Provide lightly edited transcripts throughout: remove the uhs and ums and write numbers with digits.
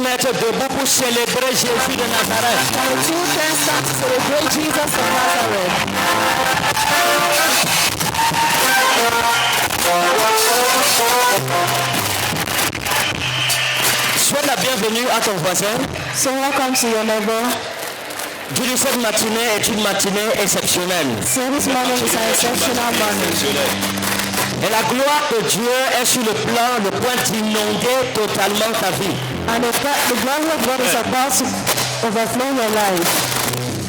mettre debout pour célébrer Jésus de Nazareth. And the two can start to celebrate Jesus of Nazareth. Souhaite la bienvenue à ton voisin. So welcome to your neighbor. Dis-lui, cette matinée est une matinée exceptionnelle. So this morning is an exceptional morning. Et la gloire de Dieu est sur le point d'inonder totalement ta vie. And the glory of God is about to overflow your life.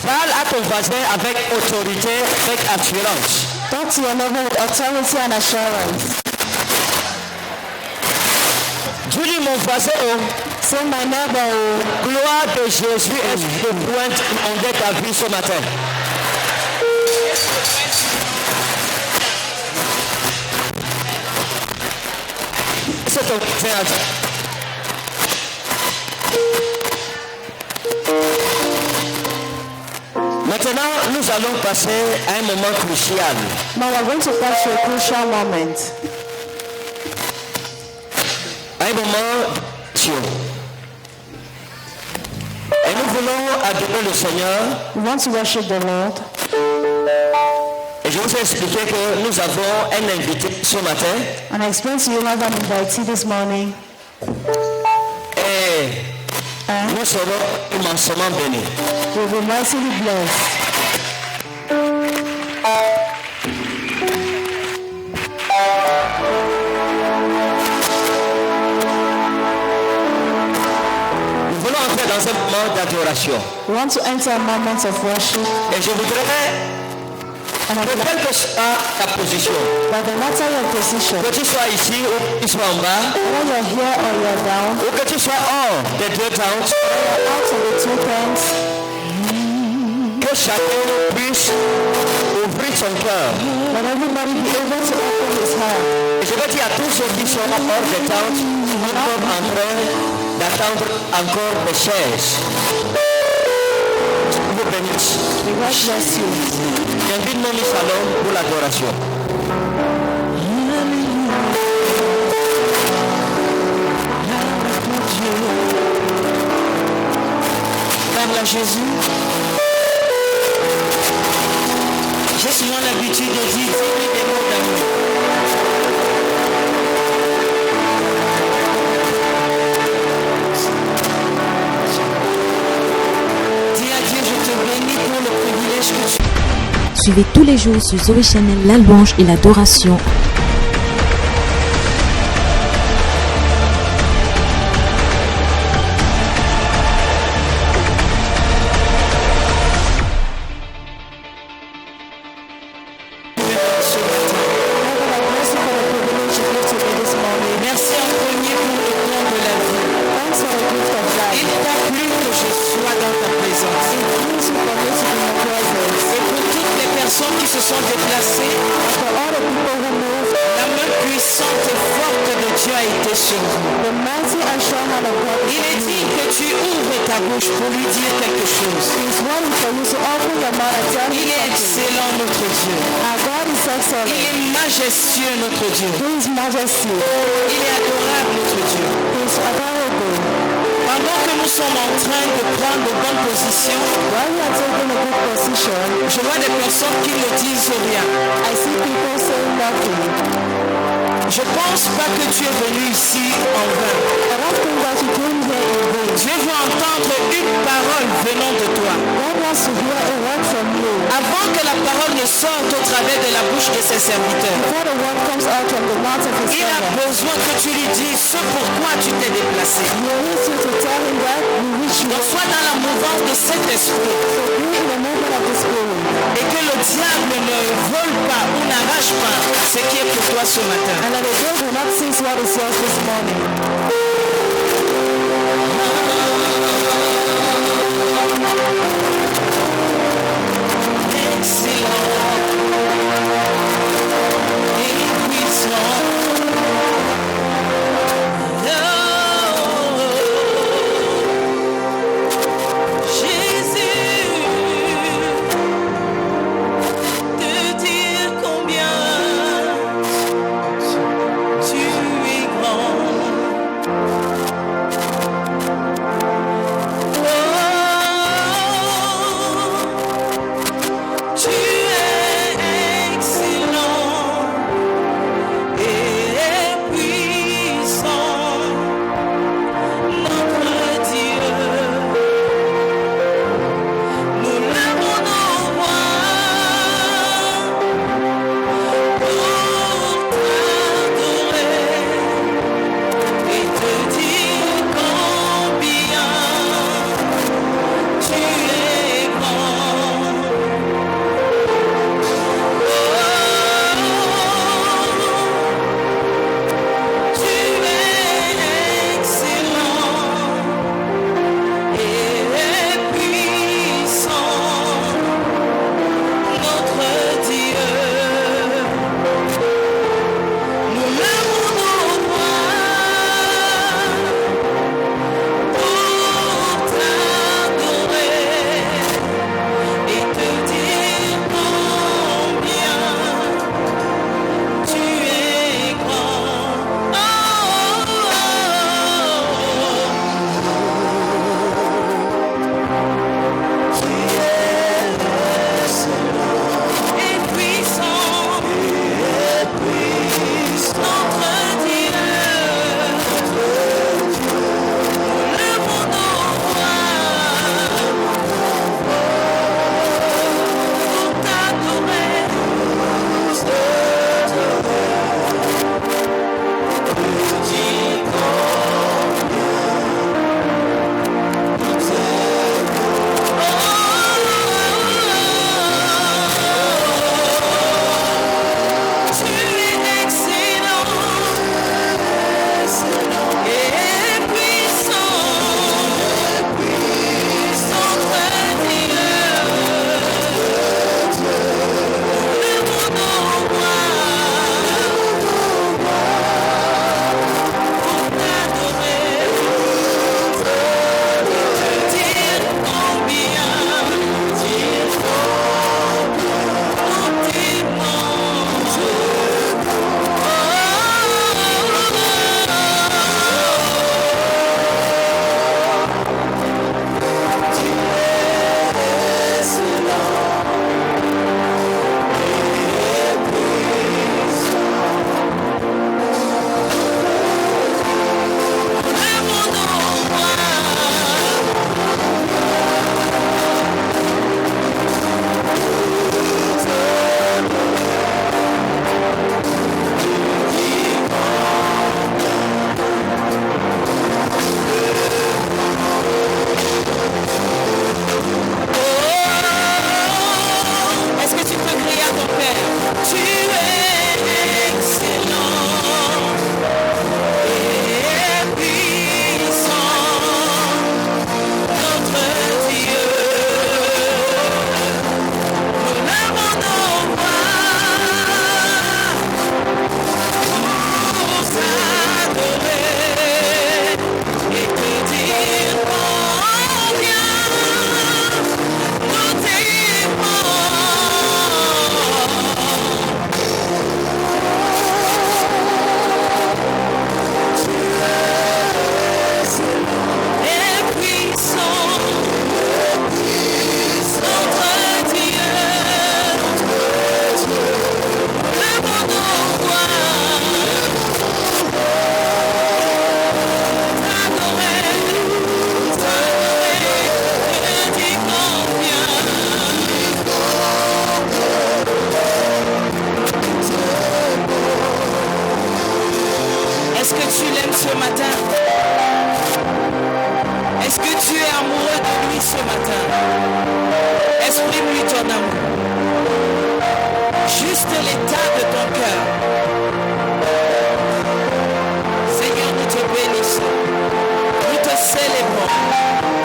Parle à ton voisin avec autorité, avec assurance. Talk to your neighbor with authority and assurance. Dis-lui, mon voisin, Say, my neighbor, gloire de Jésus est sur le point d'inonder ta vie ce matin. C'est ton voisin. Maintenant, nous allons passer à un moment crucial. now we're going to pass to a crucial moment. Un moment sûr. Et nous voulons adorer le Seigneur. We want to worship the Lord. Et je vous ai expliqué que nous avons un invité ce matin. And I explained to you we have an invitee this morning. Et nous serons immensément bénis. We'll be mightily blessed. Nous voulons entrer dans un moment d'adoration. We want to enter a moment of worship. Et je voudrais And I que would quelle que soit ta position, But no matter your position, que tu sois ici ou que tu sois en bas, whether you're here or you're down, ou que tu sois hors des deux tentes, you're out of the two tents, que chacun puisse ouvrir son cœur. let everybody be able to open his heart. Et je veux dire à tous ceux qui sont hors des tentes, nous sommes en train d'attendre encore des chaises. Vous bénisse. May God bless you. J'invite mon salon pour l'adoration. Parle à Jésus. J'ai souvent l'habitude de dire, dis-lui des mots d'amour. Dis à Dieu, je te bénis pour le privilège que tu as. Suivez tous les jours sur Zoé Channel la louange et l'adoration. Merci en premier pour le don de la vie. Thanks for the gift of life. Il t'a plu que je sois dans ta présence. Please permit to be in your presence. Et pour toutes les personnes qui se sont déplacées, For all the people who moved, la main puissante et forte de Dieu a été sur vous. the mighty and strong hand of God Il est dit que tu ouvres ta bouche pour lui dire quelque chose. is one for you to open your mouth and tell Il him est something. excellent notre Dieu. Our God is Il excellent. est majestueux notre Dieu. His majesty Il est adorable notre Dieu. is adorable. Pendant que nous sommes en train de prendre de bonnes positions, While you are taking a good position, je vois des personnes qui ne disent rien. I see people saying nothing. Je pense pas que tu es venu ici en vain. I don't think that you came here in vain. Dieu veut entendre une parole venant de toi. God wants to hear a word from you. Avant que la parole ne sorte au travers de la bouche de ses serviteurs, Before the word comes out from the mouth of his il a servant, besoin que tu lui dises ce pourquoi tu t'es déplacé. he needs you to tell him that you wish you Donc were. sois dans la mouvance de cet esprit So be in the movement of the Spirit. et que le diable ne vole pas ou n'arrache pas ce qui est pour toi ce matin. And that the devil will not seize what is yours this morning. Combien tu es grand. pluie ce matin. Esprit, pluie ton amour. Juste l'état de ton cœur. Seigneur, nous te bénissons. Nous te célébrons.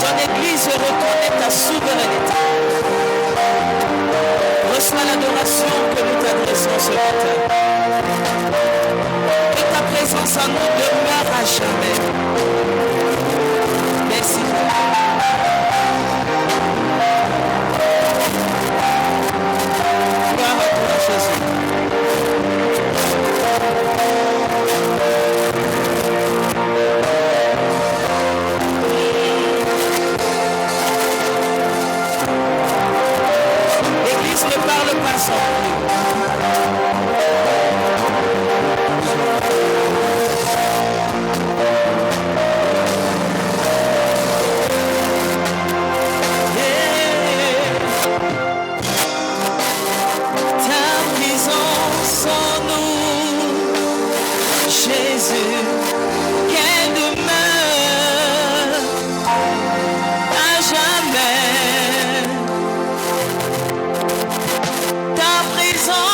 Ton Église reconnaît ta souveraineté. Reçois l'adoration que nous t'adressons ce matin. Que ta présence en nous demeure à jamais. Merci. Gloire à toi, Jésus. L'Église ne parle pas sans bruit. Jésus, qu'elle demeure à jamais. Ta présence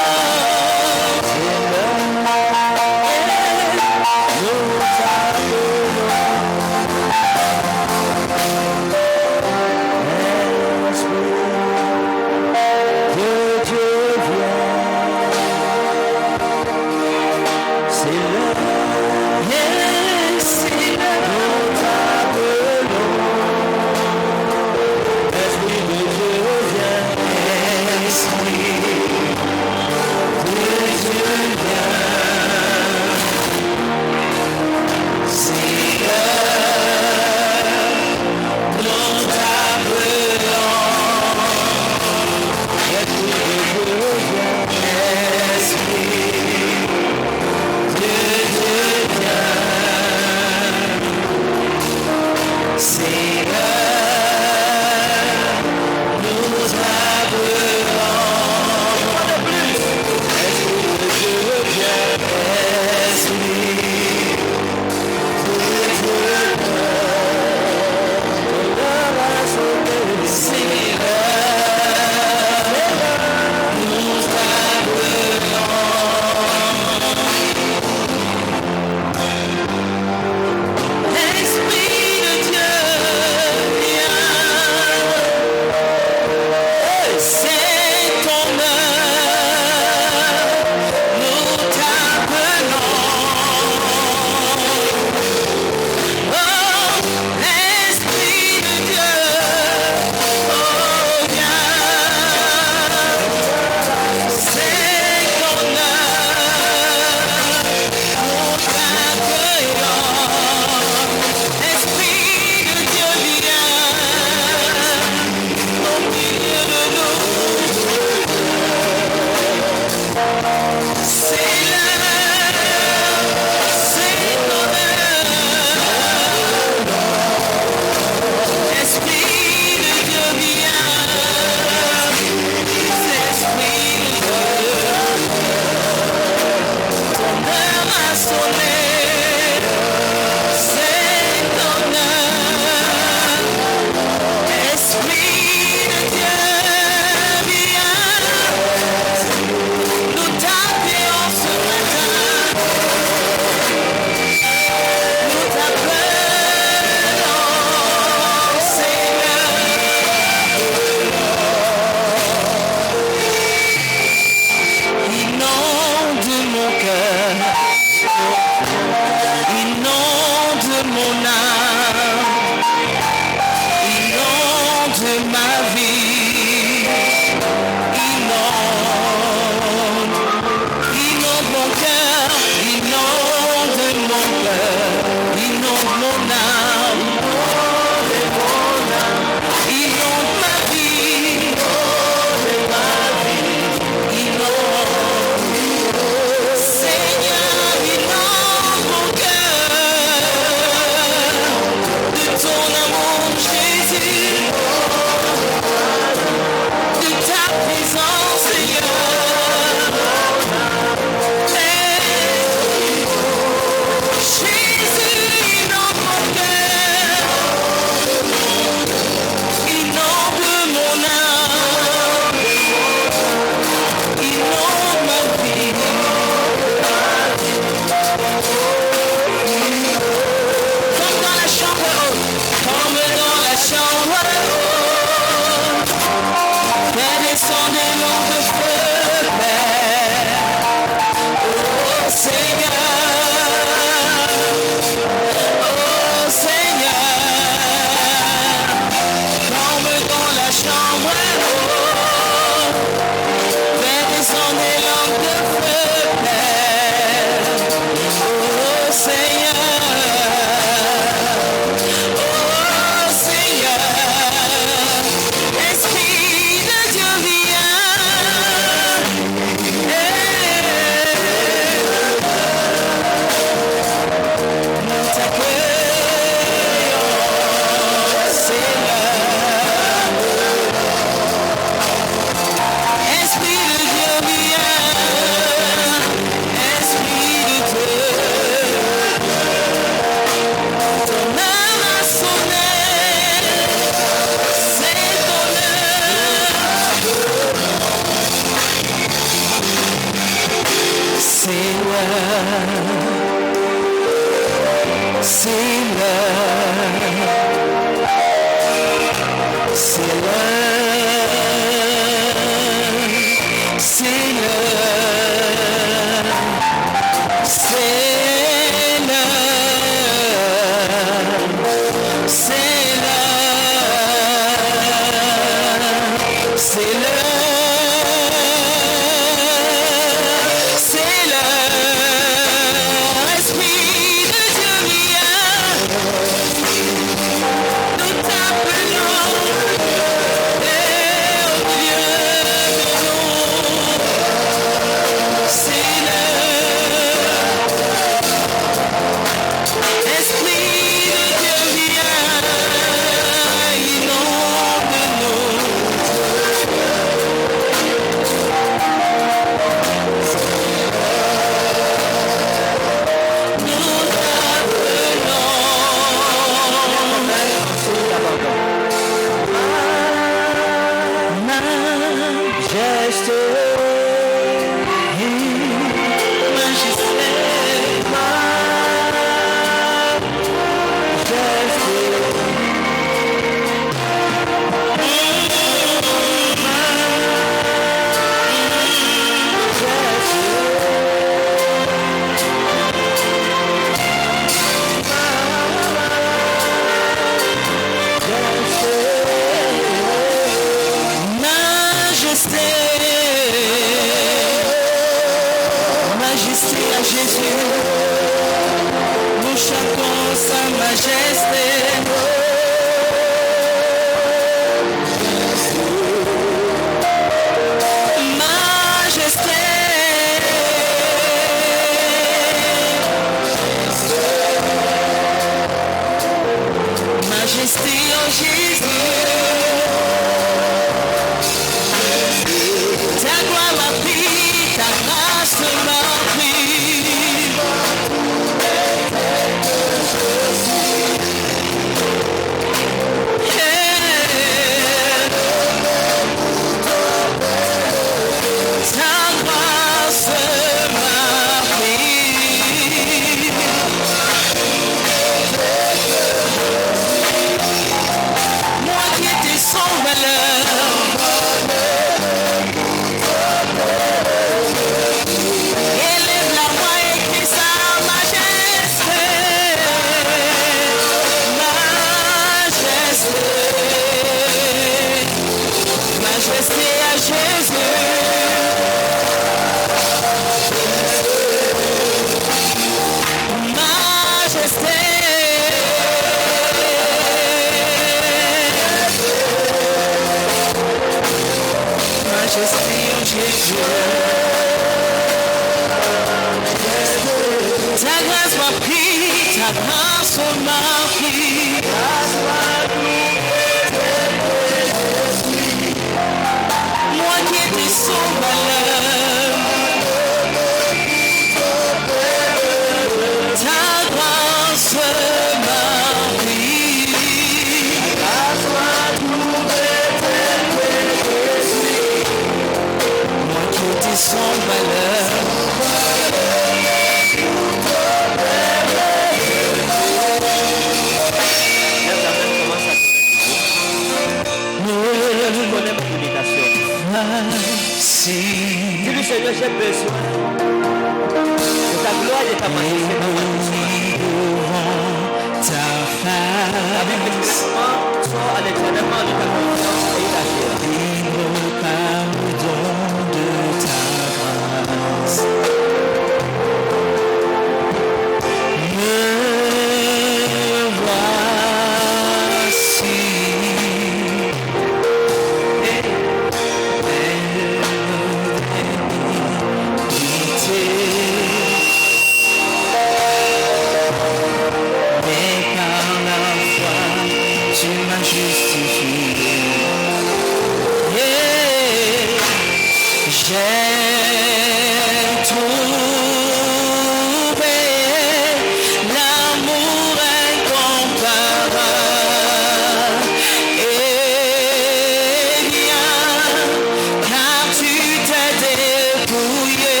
Car tu t'es débrouillé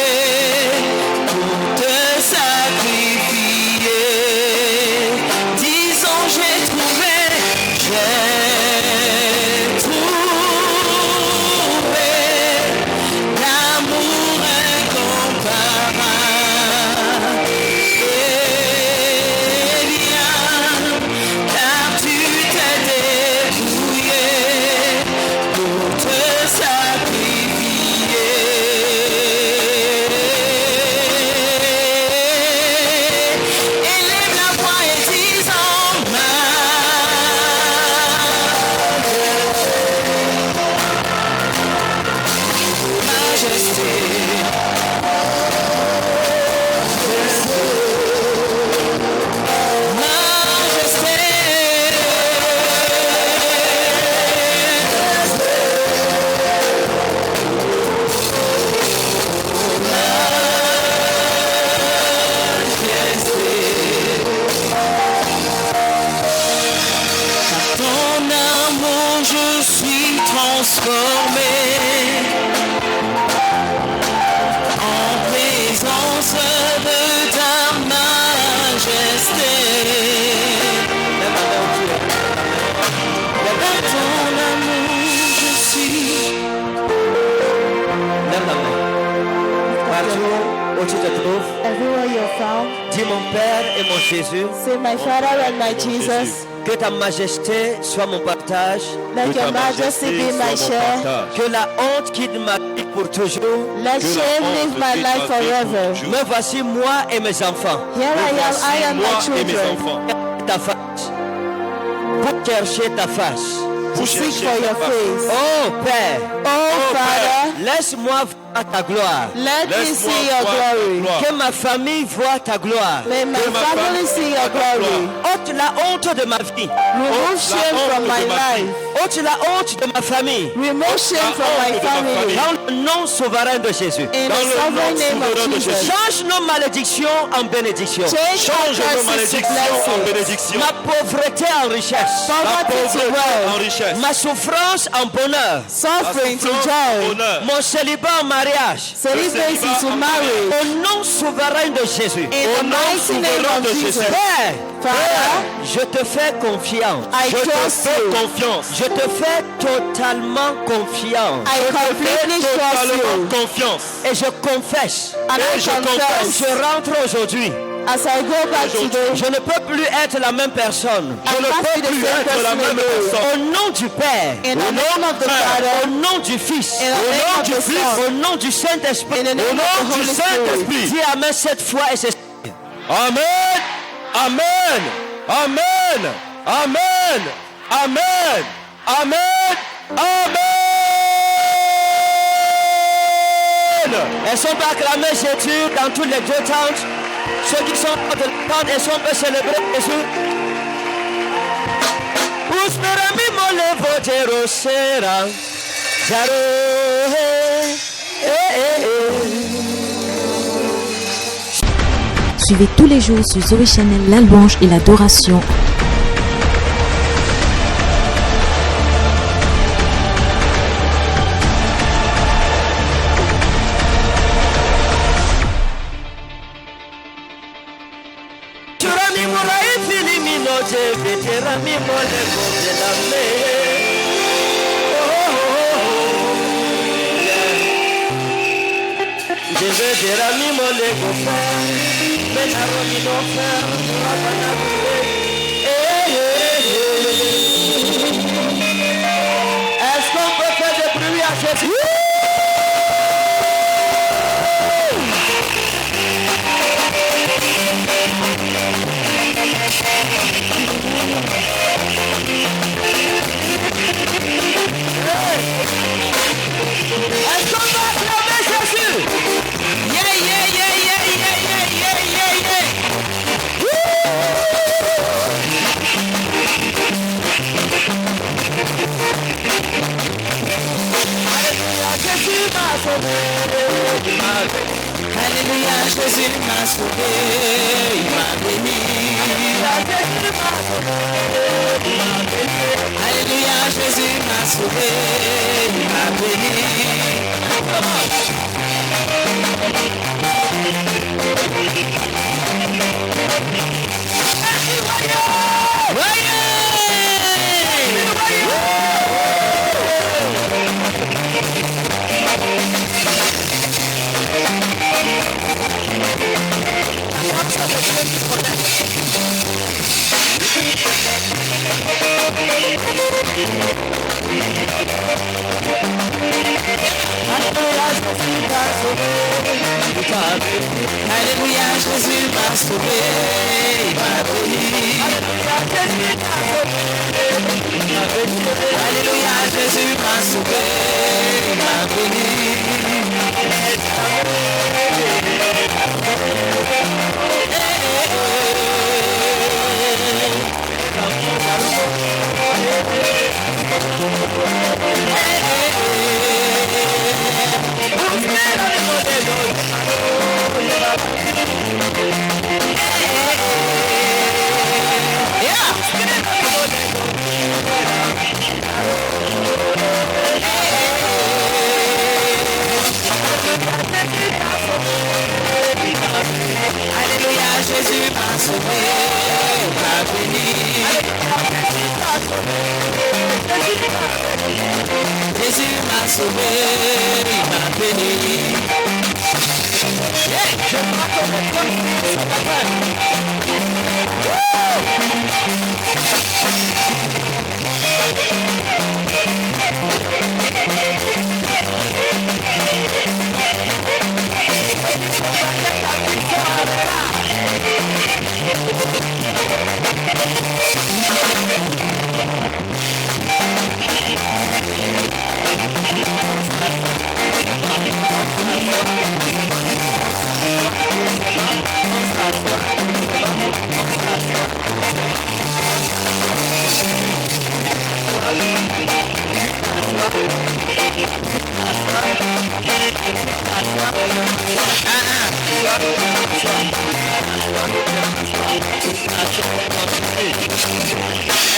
pour te majesté. Transformé en présence de ta majesté. Dans ton amour je suis. Lève la main. Partout où tu te trouves, Everywhere you're found, dis mon Père et mon Jésus, say, my Father and my Jesus, que ta majesté soit mon partage, let your majesty be my share. que la honte quitte ma vie pour toujours. Let shame live my life forever. Me voici moi et mes enfants. Here I am my children. Ta face. Pour chercher ta face. To seek for your face. Oh Père, Oh Father, laisse-moi voir ta gloire. let me see your glory. Que ma famille voie ta gloire. May my family see your glory. Ôte la honte de ma vie. Remove shame from my life. Ôte la honte de ma famille. Remove shame from my family. Dans le nom souverain de Jésus. In the sovereign name of Jesus. Change nos malédictions en bénédictions. Change our curses to blessings. bénédiction. Ma pauvreté en richesse. Poverty to wealth. richesse. Ma souffrance en bonheur. Suffering to joy. Honneur. Mon célibat en mariage. Celibacy to marriage. Au nom souverain de Jésus. In the mighty name of Jesus. Père, Father, je te fais confiance. I Je te trust fais you. confiance. Je te fais totalement confiance. I completely trust Totalement you. confiance. Et je confesse. And I je confess Je rentre aujourd'hui. as I go back today, Je ne peux plus être la même personne. I must be the plus same être la person même again. personne. Au nom du Père. In the name of the Au Father, nom du Fils. in the name of the Son, Au nom du Saint-Esprit. in the name of the du Holy Spirit. Saint-Esprit. Dis Amen cette fois et c'est Amen. Amen. Amen. Amen. Amen. Amen. Amen. Elles sont pas acclamées Jésus dans toutes les deux tentes. Ceux qui sont de la tente, elles sont pas célébrer Jésus. Usmerami mole votero sera. Jaro. Suivez tous les jours sur Zoé Channel la louange et l'adoration. Churami murai fili minoje veterami mole votela me. Je vais dire à mi mole gofa. Mais à Romi no faire. Rabana Est-ce qu'on peut faire des bruits à Jésus? Est-ce qu'on va acclamer Jésus? Yeah, yeah, yeah, yeah, yeah, yeah, yeah, yeah, yeah. Alléluia, Jésus m'a sauvé. Alléluia, Jésus m'a sauvé. Il m'a béni. Alléluia, Jésus m'a sauvé. Il m'a béni. Alléluia, Jésus m'a sauvé. Il m'a béni. Alléluia, Jésus m'a sauvé. Il m'a béni. Alléluia, Jésus m'a sauvé. Il m'a béni. Alléluia, Jésus m'a sauvé, m'a béni. Jésus m'a sauvé, il m'a béni. Je crois qu'on est comme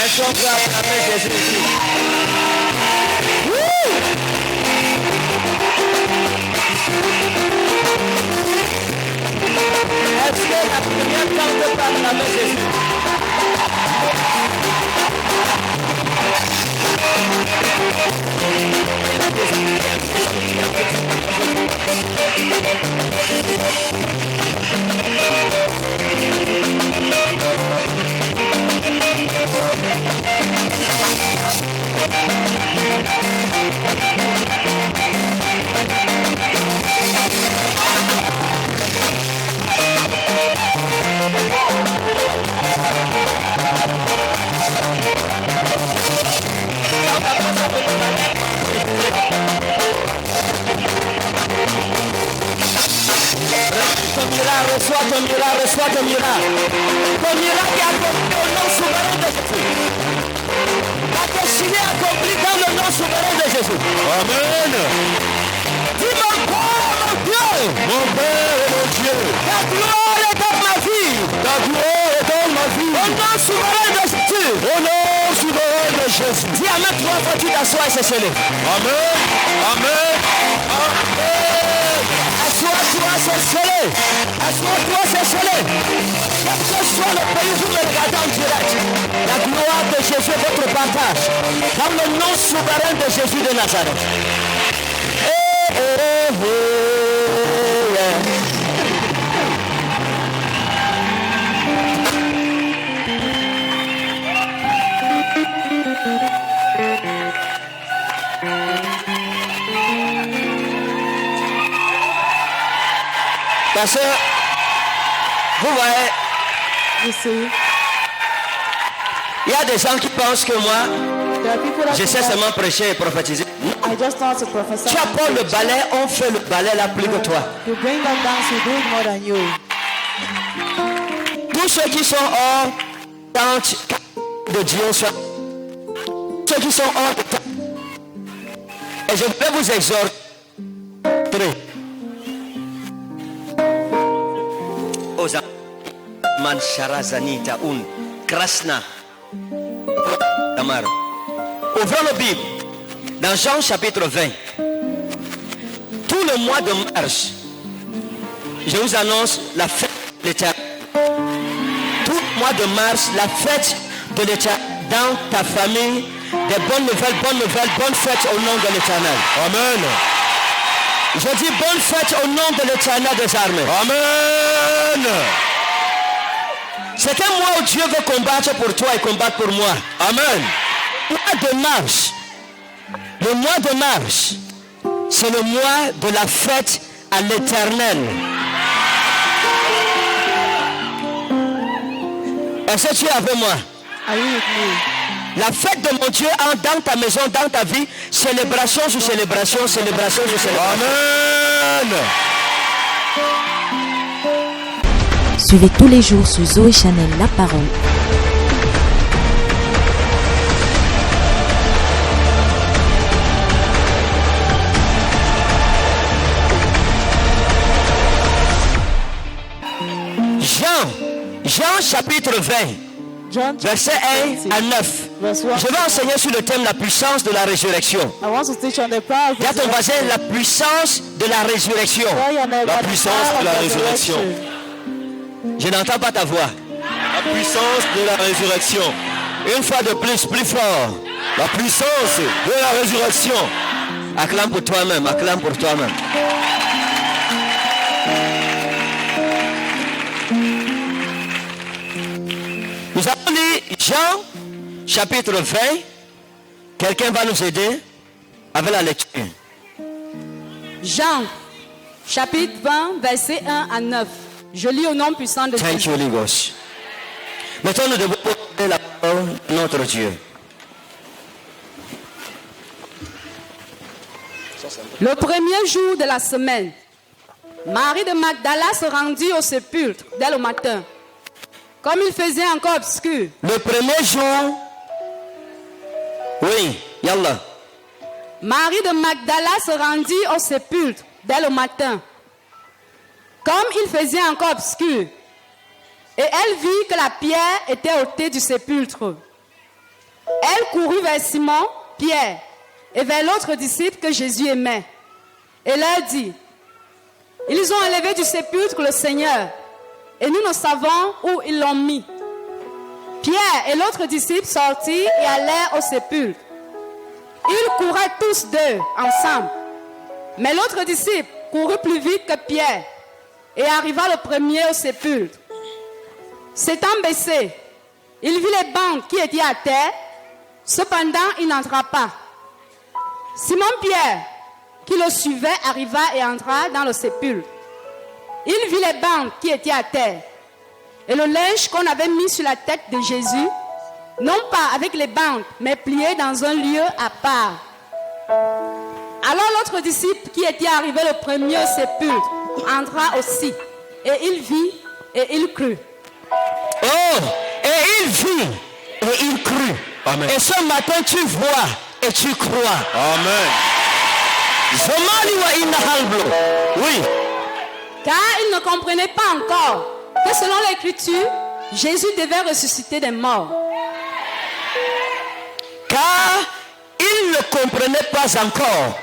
Elles sont prêtes à acclamer Jésus ici. Est-ce que la première tente peut acclamer Jésus? Reçois ton miracle, reçois ton miracle. Ton miracle est accompli au nom souverain de Jésus. Ta destinée est accomplie dans le nom souverain de Jésus. Amen. Dis mon Père, mon Dieu. Mon Père et mon Dieu. Ta gloire est dans ma vie. Ta gloire est dans ma vie. Au nom souverain de Jésus. Au nom souverain de Jésus. Dis Amen 3 fois, tu t'assois et c'est scellé. Amen. Amen. Amen. Assois-toi, c'est scellé. Assois-toi, c'est scellé. Quel que soit le pays, vous me regardez en direct. La gloire de Jésus est votre partage. Dans le nom souverain de Jésus de Nazareth. Parce que, vous voyez, You see, il y a des gens qui pensent que moi, there are people that je sais think seulement prêcher et prophétiser. I just know how to prophesy. Tu apportes le balai, on fait le balai là plus que toi. You bring them down, so do it more than you. Tous ceux qui sont hors tente de Dieu, ceux qui sont hors de tente, et je vais vous exhorter. Oza Mansharazanita un Krasna Tamar. Ouvrons la Bible dans Jean chapitre 20. Tout le mois de mars, je vous annonce la fête de l'Éternel. Tout le mois de mars, la fête de l'Éternel dans ta famille. Des bonnes nouvelles, bonne fête au nom de l'Éternel. Amen. Je dis bonne fête au nom de l'Éternel des armées. Amen. C'est un mois où Dieu veut combattre pour toi et combattre pour moi. Amen. Le mois de mars, c'est le mois de la fête à l'Éternel. Est-ce que tu es avec moi? Are you with me? La fête de mon Dieu dans ta maison, dans ta vie, célébration sur célébration, célébration sur célébration. Amen. Suivez tous les jours sur Zoé Channel La Parole. Jean chapitre 20, John verset 1 à 9. verse 1. Je vais enseigner sur le thème la puissance de la résurrection. I want to teach on the power of Dis à ton voisin la puissance de la résurrection. la puissance de la résurrection. Je n'entends pas ta voix. La puissance de la résurrection. Une fois de plus fort. La puissance de la résurrection. Acclame pour toi-même, acclame pour toi-même. Nous avons lu Jean chapitre 20. Quelqu'un va nous aider avec la lecture. Jean, chapitre 20, versets 1 à 9. Je lis au nom puissant de Thank Jésus. you, Holy Ghost. Maintenant, nous devons porter la parole de notre Dieu. Le premier jour de la semaine, Marie de Magdala se rendit au sépulcre dès le matin. Comme il faisait encore obscur, Le premier jour, oui, Yallah. Marie de Magdala se rendit au sépulcre dès le matin. Comme il faisait encore obscur, et elle vit que la pierre était ôtée du sépulcre. Elle courut vers Simon, Pierre, et vers l'autre disciple que Jésus aimait, et leur dit: ils ont enlevé du sépulcre le Seigneur, et nous ne savons où ils l'ont mis. Pierre et l'autre disciple sortirent et allèrent au sépulcre. Ils couraient tous deux ensemble. Mais l'autre disciple courut plus vite que Pierre et arriva le premier au sépulcre. S'étant baissé, il vit les bancs qui étaient à terre. Cependant, il n'entra pas. Simon-Pierre, qui le suivait, arriva et entra dans le sépulcre. Il vit les bancs qui étaient à terre et le linge qu'on avait mis sur la tête de Jésus, non pas avec les bandes, mais plié dans un lieu à part. Alors l'autre disciple qui était arrivé le premier au sépulcre entra aussi, et il vit et il crut. Oh, et il vit et il crut. Amen. Et ce matin, tu vois et tu crois. Amen. Zomali wa inna halblo. Oui. Car il ne comprenait pas encore que selon l'Écriture, Jésus devait ressusciter des morts. Car il ne comprenait pas encore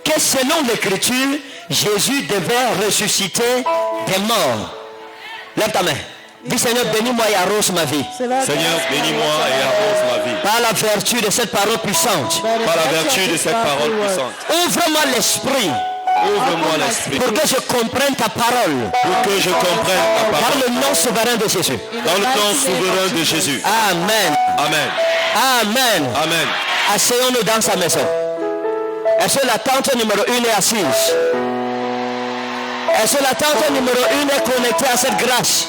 que selon l'Écriture, Jésus devait ressusciter des morts. Lève ta main. Dis Seigneur, bénis-moi et arrose ma vie. Seigneur, bénis-moi et arrose ma vie. Par la vertu de cette parole puissante. Par la vertu de cette parole puissante. Ouvre-moi l'esprit. Ouvre-moi l'esprit. Pour que je comprenne ta parole. Pour que je comprenne ta Par parole. le nom souverain de Jésus. Dans le nom souverain de Jésus. Amen. Amen. Amen. Amen. Asseyons-nous dans sa maison. Est-ce que la tente numéro 1 est assise? Est-ce que la tente numéro 1 est connectée à cette grâce?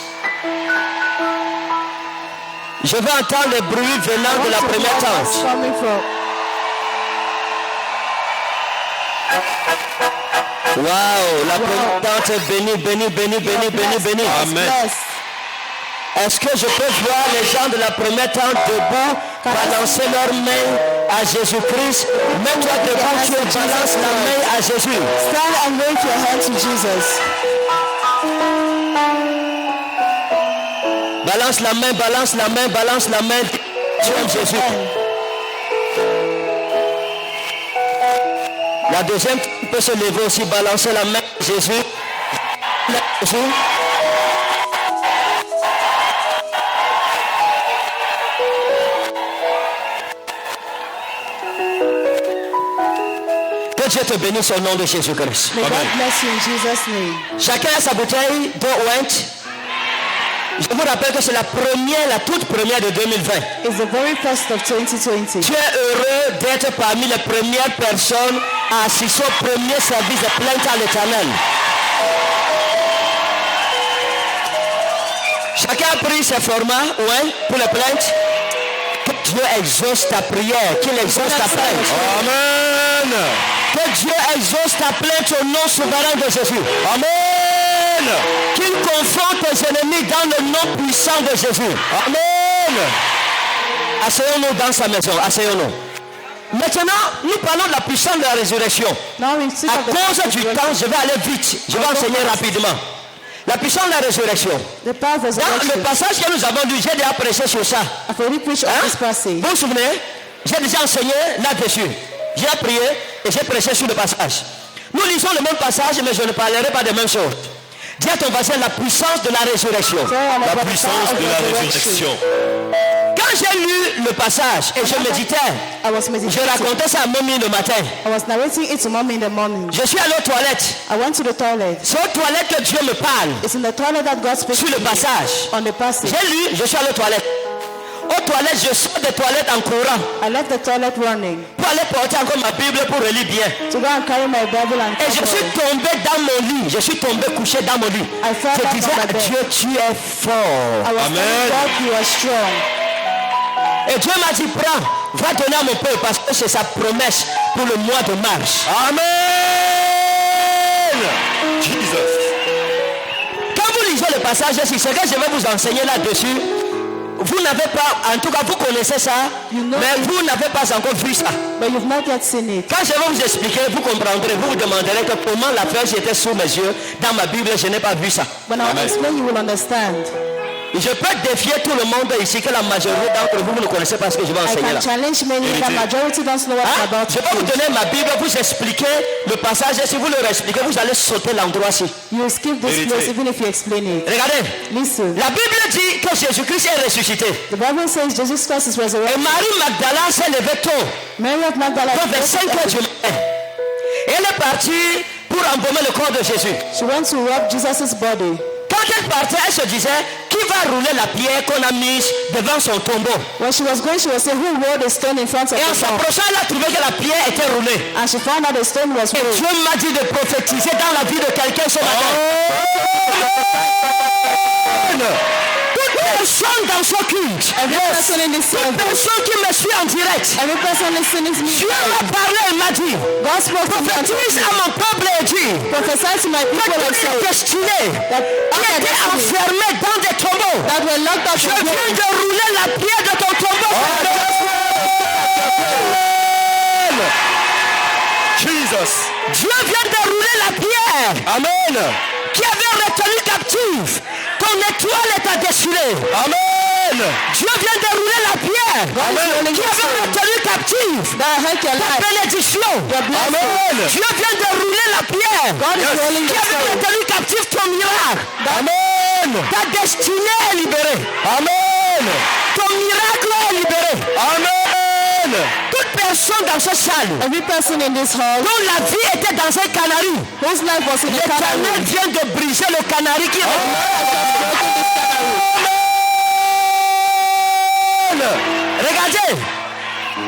Je vais entendre les bruits venant de la première tente. coming from. Waouh, la première tente est bénie, bénie, bénie, bénie, bénie, bénie. Amen. Est-ce que je peux voir les gens de la première tente debout balancer leurs mains à Jésus-Christ? Mets-toi debout, tu balances la main à Jésus. Stand and wave your hand to Jesus. Balance la main, balance la main, balance la main. Tu aimes Jésus. La deuxième peut se lever aussi, balancer la main à Jésus. Jésus. Que Dieu te bénisse au nom de Jésus-Christ. May God bless you in Jesus' name. Chacun a sa bouteille d'eau ouinte. Je vous rappelle que c'est la toute première de 2020. It's the very first of 2020. Tu es heureux d'être parmi les premières personnes à assister au premier service de plainte à l'Éternel. Chacun a pris ses formats, ouais, pour les plaintes. Que Dieu exauce ta prière, qu'il exauce ta plainte. Amen. Que Dieu exauce ta plainte au nom souverain de Jésus. Amen. Qu'il confronte tes ennemis dans le nom puissant de Jésus. Amen. Asseyons-nous dans sa maison, asseyons-nous. Maintenant, nous parlons de la puissance de la résurrection. Now we see À cause du temps, je vais aller vite. Je vais enseigner rapidement. La puissance de la résurrection. The power of Dans le resurrection. passage que nous avons lu, j'ai déjà prêché sur ça. I've already preached on this passage. Vous vous souvenez? J'ai déjà enseigné là-dessus. J'ai prié et j'ai prêché sur le passage. Nous lisons le même passage, mais je ne parlerai pas des mêmes choses. Dis à ton voisin la puissance de la résurrection. La Puissance de la résurrection. Quand j'ai lu le passage et je méditais, I was je meditating. racontais ça à Mommy le matin. I was narrating it to mommy in the morning. Je suis allé aux toilettes. I went to the toilet. C'est aux toilettes que Dieu me parle It's in the toilet that God speaks sur le passage. on the passage. J'ai lu, je suis allé aux toilettes. Aux toilettes, je sors des toilettes en courant I left the toilet running pour aller porter encore ma Bible pour relire bien. to go and carry my Bible and Et je cover suis it. tombé dans mon lit. Je suis tombé couché dans mon lit. I fell Je down disais on my à bed. Dieu, tu es fort. I was Amen. telling God you are strong. Et Dieu m'a dit, prends, va donner à mon peuple parce que c'est sa promesse pour le mois de mars. Amen. Jesus. Quand vous lisez le passage ici, ce que je vais vous enseigner là-dessus, vous n'avez pas, en tout cas vous connaissez ça, You know mais it. vous n'avez pas encore vu ça. But you've not yet seen it. Quand je vais vous expliquer, vous comprendrez, vous vous demanderez que comment la flèche était sous mes yeux. Dans ma Bible, je n'ai pas vu ça. When I will explain, you will understand. Je peux défier tout le monde ici que la majorité d'entre vous, vous ne connaissez pas ce que je vais I enseigner can là. challenge many. The majority don't know what I'm Hein? about Je to vais vous do. donner ma Bible, vous expliquer le passage et si vous le expliquez, vous allez sauter l'endroit-ci. You will skip this Vérité. place even if you explain it. Regardez, Listen. la Bible dit que Jésus-Christ est ressuscité. The Bible says Jesus Christ is Et resurrected. Marie Magdalene s'est levée tôt, Mary of Magdala, vers 5 heures du matin. Et elle est partie pour embaumer le corps de Jésus. she went to rub Jesus' body. Quand elle partait, elle se disait, qui va rouler la pierre qu'on a mise devant son tombeau? When she was going, she was saying, who rolled the stone in front of Et en the tomb? s'approchant, elle a trouvé que la pierre était roulée. And she found out the stone was Et rolled. Dieu m'a dit de prophétiser dans la vie de quelqu'un ce matin. Toute personne dans ce culte, Every person in this toute service, personne qui me suit en direct, every person listening to me, Dieu m'a parlé et m'a dit, God spoke to me and told prophétise me, à mon peuple et dit, prophesy to my que people and tu es say destiné, that qui our était destiny enfermé dans des tombeaux. that were locked up Je in viens grave. de rouler la pierre de ton tombeau. Jesus. Dieu vient de rouler la pierre Amen. qui avait retenu captive. Ton étoile est à déchirer. Amen. Dieu vient de rouler la pierre qui avait retenu captive. That hurt your Ta life. bénédiction. Amen. Dieu vient de rouler la pierre God is rolling qui the avait stone. retenu captive ton miracle. Amen. Ta destinée est libérée. Amen. Ton miracle est libéré. Amen. Toute personne dans cette salle Every person in this hall dont la vie était dans un canari, whose life was in the l'Éternel canary, vient de briser le canari qui est Regardez,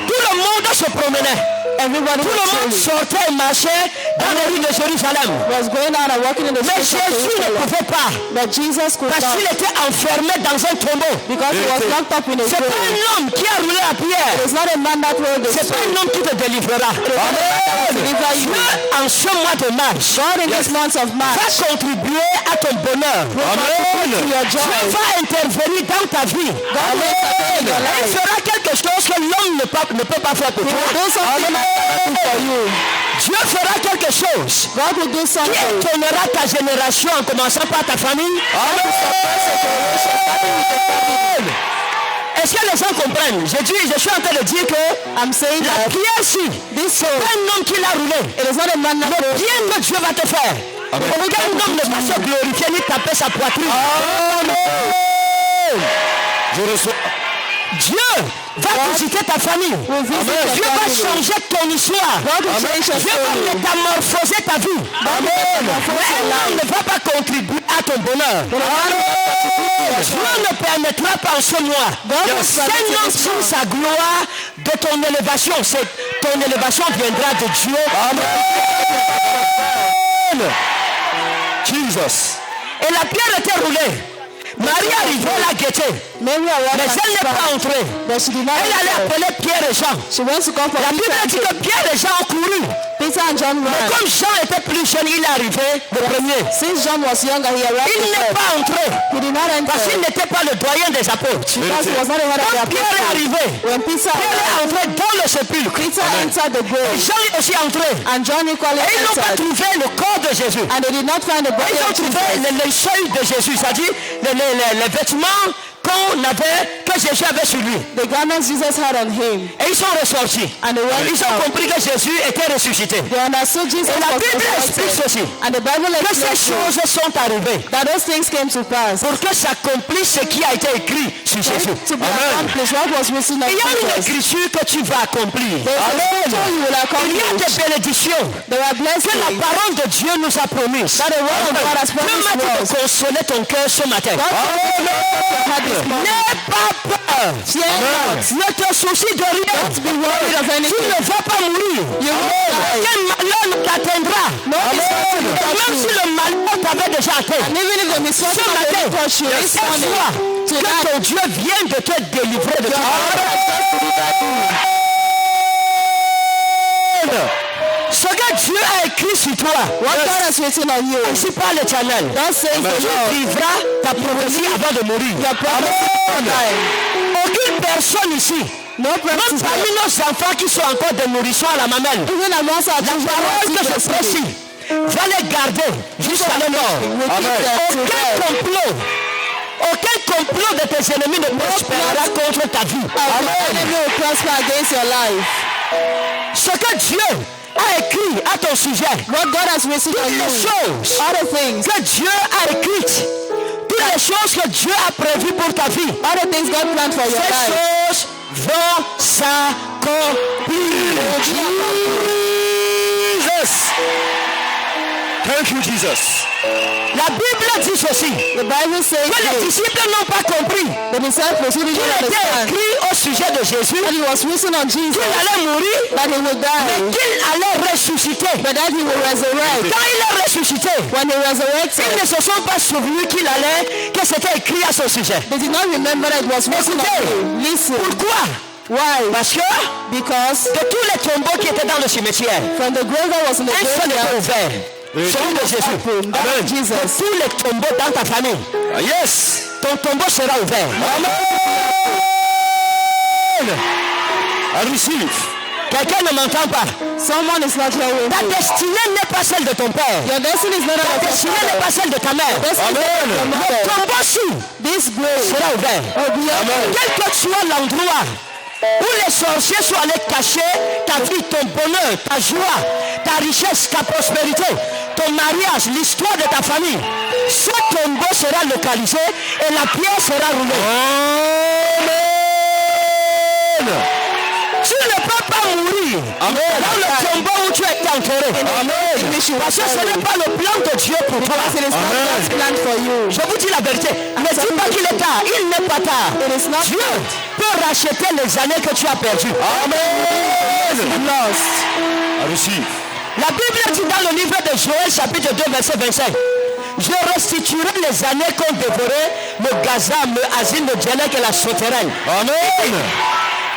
tout le monde se promenait. everybody Tout le monde was sortait et marchait dans les rues de Jérusalem. going out and walking in the Mais streets of Jésus ne Jerusalem. pouvait pas But Jesus could parce not qu'il était enfermé dans un tombeau. because he was locked up in a C'est pas grave. un homme qui a roulé la pierre. It's not a man that rolled the C'est pas stone. un homme qui te délivrera. Deliver you. Dieu, en ce mois de mars, God in this month of March va contribuer à ton bonheur. to your Dieu joy. va intervenir dans ta vie. God will intervene in your Il life. fera quelque chose que l'homme ne peut pas faire pour He toi. will do something for you. Dieu fera quelque chose God will do qui something. étonnera ta génération en commençant par ta famille. Est-ce que les gens comprennent? Je suis en train de dire que I'm saying la that pierre-ci, this c'est soul, un homme qui l'a roulé. it is not a man that Le rolled. bien que Dieu va te faire. Aucun homme ne va se glorifier ni taper sa poitrine. Amen. Je reçois. Dieu va visiter ta famille. Dieu va changer ton histoire. God will change your Dieu va story. métamorphoser ta vie. Mais un homme ne va pas contribuer à ton bonheur. Dieu ne permettra pas en ce mois. Seigneur sur sa gloire de ton élévation. Ton élévation viendra de Dieu. Amen. Jesus. Et la pierre était roulée. Marie arrivait la guetter. Mary Mais arrived elle n'est pas and entrée. but she did not Elle allait enter. appeler Pierre et Jean. She went to call for La Bible Peter and dit que James. Pierre et Jean ont couru Peter and John Mais ran. comme Jean était plus jeune, il est arrivé le premier. Since John was younger, he arrived Il n'est first. pas entré He did not parce qu'il enter n'était pas le doyen des apôtres. because he was not the head of the Quand Pierre est apostles. arrivé, When Peter Pierre est arrived, entré dans le sépulcre. Peter entered the grave, Jean est aussi entré. and John equally Et ils n'ont pas entered. trouvé le corps de Jésus. And they did not find the body Ils ont of trouvé Jesus. les feuilles de Jésus, c'est-à-dire les vêtements que Jésus avait sur lui. The garments Jesus had on him. Et ils sont ressortis. And they went Ils ont out. compris que Jésus était ressuscité. They understood Jesus Et la was Bible explique resurrected. ceci. And the Bible Que ces explains choses sont arrivées that those things came to pass. pour que s'accomplisse ce qui a été écrit sur Jésus. To be accomplished what was written on Il y a une Jesus. écriture que tu vas accomplir. There's a scripture you will Il y a accomplish. des bénédictions There are que la blessings parole de Dieu nous a promises. that the word of God has Dieu promised m'a dit to us. de consoler ton cœur ce matin. Had this morning. N'aie pas peur. Fear not. Ne te soucie de rien. Don't be worried of Tu anything. ne vas pas mourir. You will die. Quel malheur ne t'atteindra. No misfortune will touch Même si you. le malheur t'avait déjà atteint. And even if the Ce misfortune will matin, not touch you, this morning, que tonight, ton Dieu vienne de te délivrer de your tout. Lord has just delivered you. Ce que Dieu a écrit sur toi, What God has written on you, ainsi par l'Éternel, God says the tu Lord, vivras ta prophétie avant de mourir. your prophecy will die. Aucune personne ici, No même prophecy. parmi nos enfants qui sont encore des nourrissons à la mamelle, Even amongst our la children, parole que je Jesus précise va les garder jusqu'à la mort. will keep them to death. Aucun complot de tes ennemis ne prospérera contre ta vie. The enemy will prosper against your life. Ce que Dieu a écrit à ton sujet, What God has written on toutes you, les choses all the things, que Dieu a écrites, toutes les choses que Dieu a prévues pour ta vie, all the things God planned for your ces life, choses vont s'accomplir. Jesus. Thank you, Jesus. La Bible dit ceci, the Bible says que les this. disciples n'ont pas compris. The disciples who didn't Il était understand écrit au sujet de Jésus that it was written on Jesus qu'il allait mourir, that he would mais die, qu'il allait ressusciter. but that he will resurrect. Quand il est ressuscité, When he ils resurrected, ne se sont pas souvenus que c'était écrit à son sujet. they did not remember that it was written on him. Listen, Pourquoi? why? Parce que Because de tous les tombeaux qui étaient dans le cimetière, from the grave that was in the un seul était graveyard, ouvert. Celui de Jésus. opened. Amen. Jesus. De tous les tombeaux dans ta famille. Yes. Ton tombeau sera ouvert. Amen. I receive. Quelqu'un ne m'entend pas. Someone is not hearing Ta you. destinée n'est pas celle de ton père. Your destiny is not Ta of your destinée n'est father. pas celle de ta mère. Destiny is not of your Le mother. tombeau-ci This grave sera ouvert. will be open. Quel que soit l'endroit où les sorciers sont allés cacher ta vie, ton bonheur, ta joie, ta richesse, ta prospérité, ton mariage, l'histoire de ta famille, ce tombeau sera localisé et la pierre sera roulée. Amen. Tu ne peux pas mourir dans le tombeau où tu as été enterré. Parce que ce n'est pas le plan de Dieu pour toi. It is not God's plan for you. Je vous dis la vérité. Ne dis pas qu'il est tard. Il n'est pas tard. It is not Dieu peut racheter les années que tu as perdues. Amen. lost. La Bible dit dans le livre de Joël, chapitre 2, verset 25. Je restituerai les années qu'ont dévoré le Gazam, le Asile, le Djelek et la souterraine. Amen.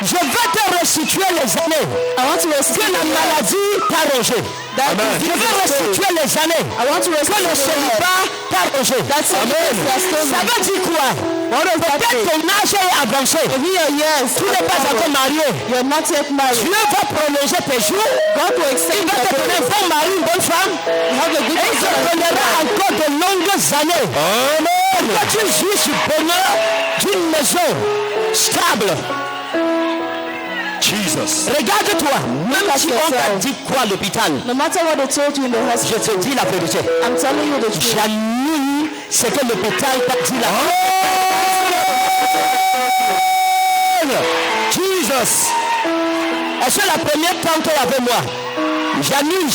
Je vais te restituer les années I want to que restitute la maladie t'a rongé. Je vais restituer les années I want to que le restitute the célibat t'a rongé. That's Amen. Ça veut dire quoi? Peut-être ton âge est avancé. Maybe your years, Tu n'es pas encore marié. you're not yet married. Dieu va prolonger tes jours. God will Il extend va te your donner un days. bon mari, une bonne femme. You have a good Et il te husband. donnera encore de longues années. Amen. Que tu jouis du bonheur d'une maison stable. Jesus. Regarde-toi. Même si on t'a dit quoi à l'hôpital, No matter what they told you in the je hospital, te dis la vérité. I'm telling you the truth. J'annule ce que l'hôpital t'a dit là. Jesus. Est-ce que la première tante est avec moi? J'annule.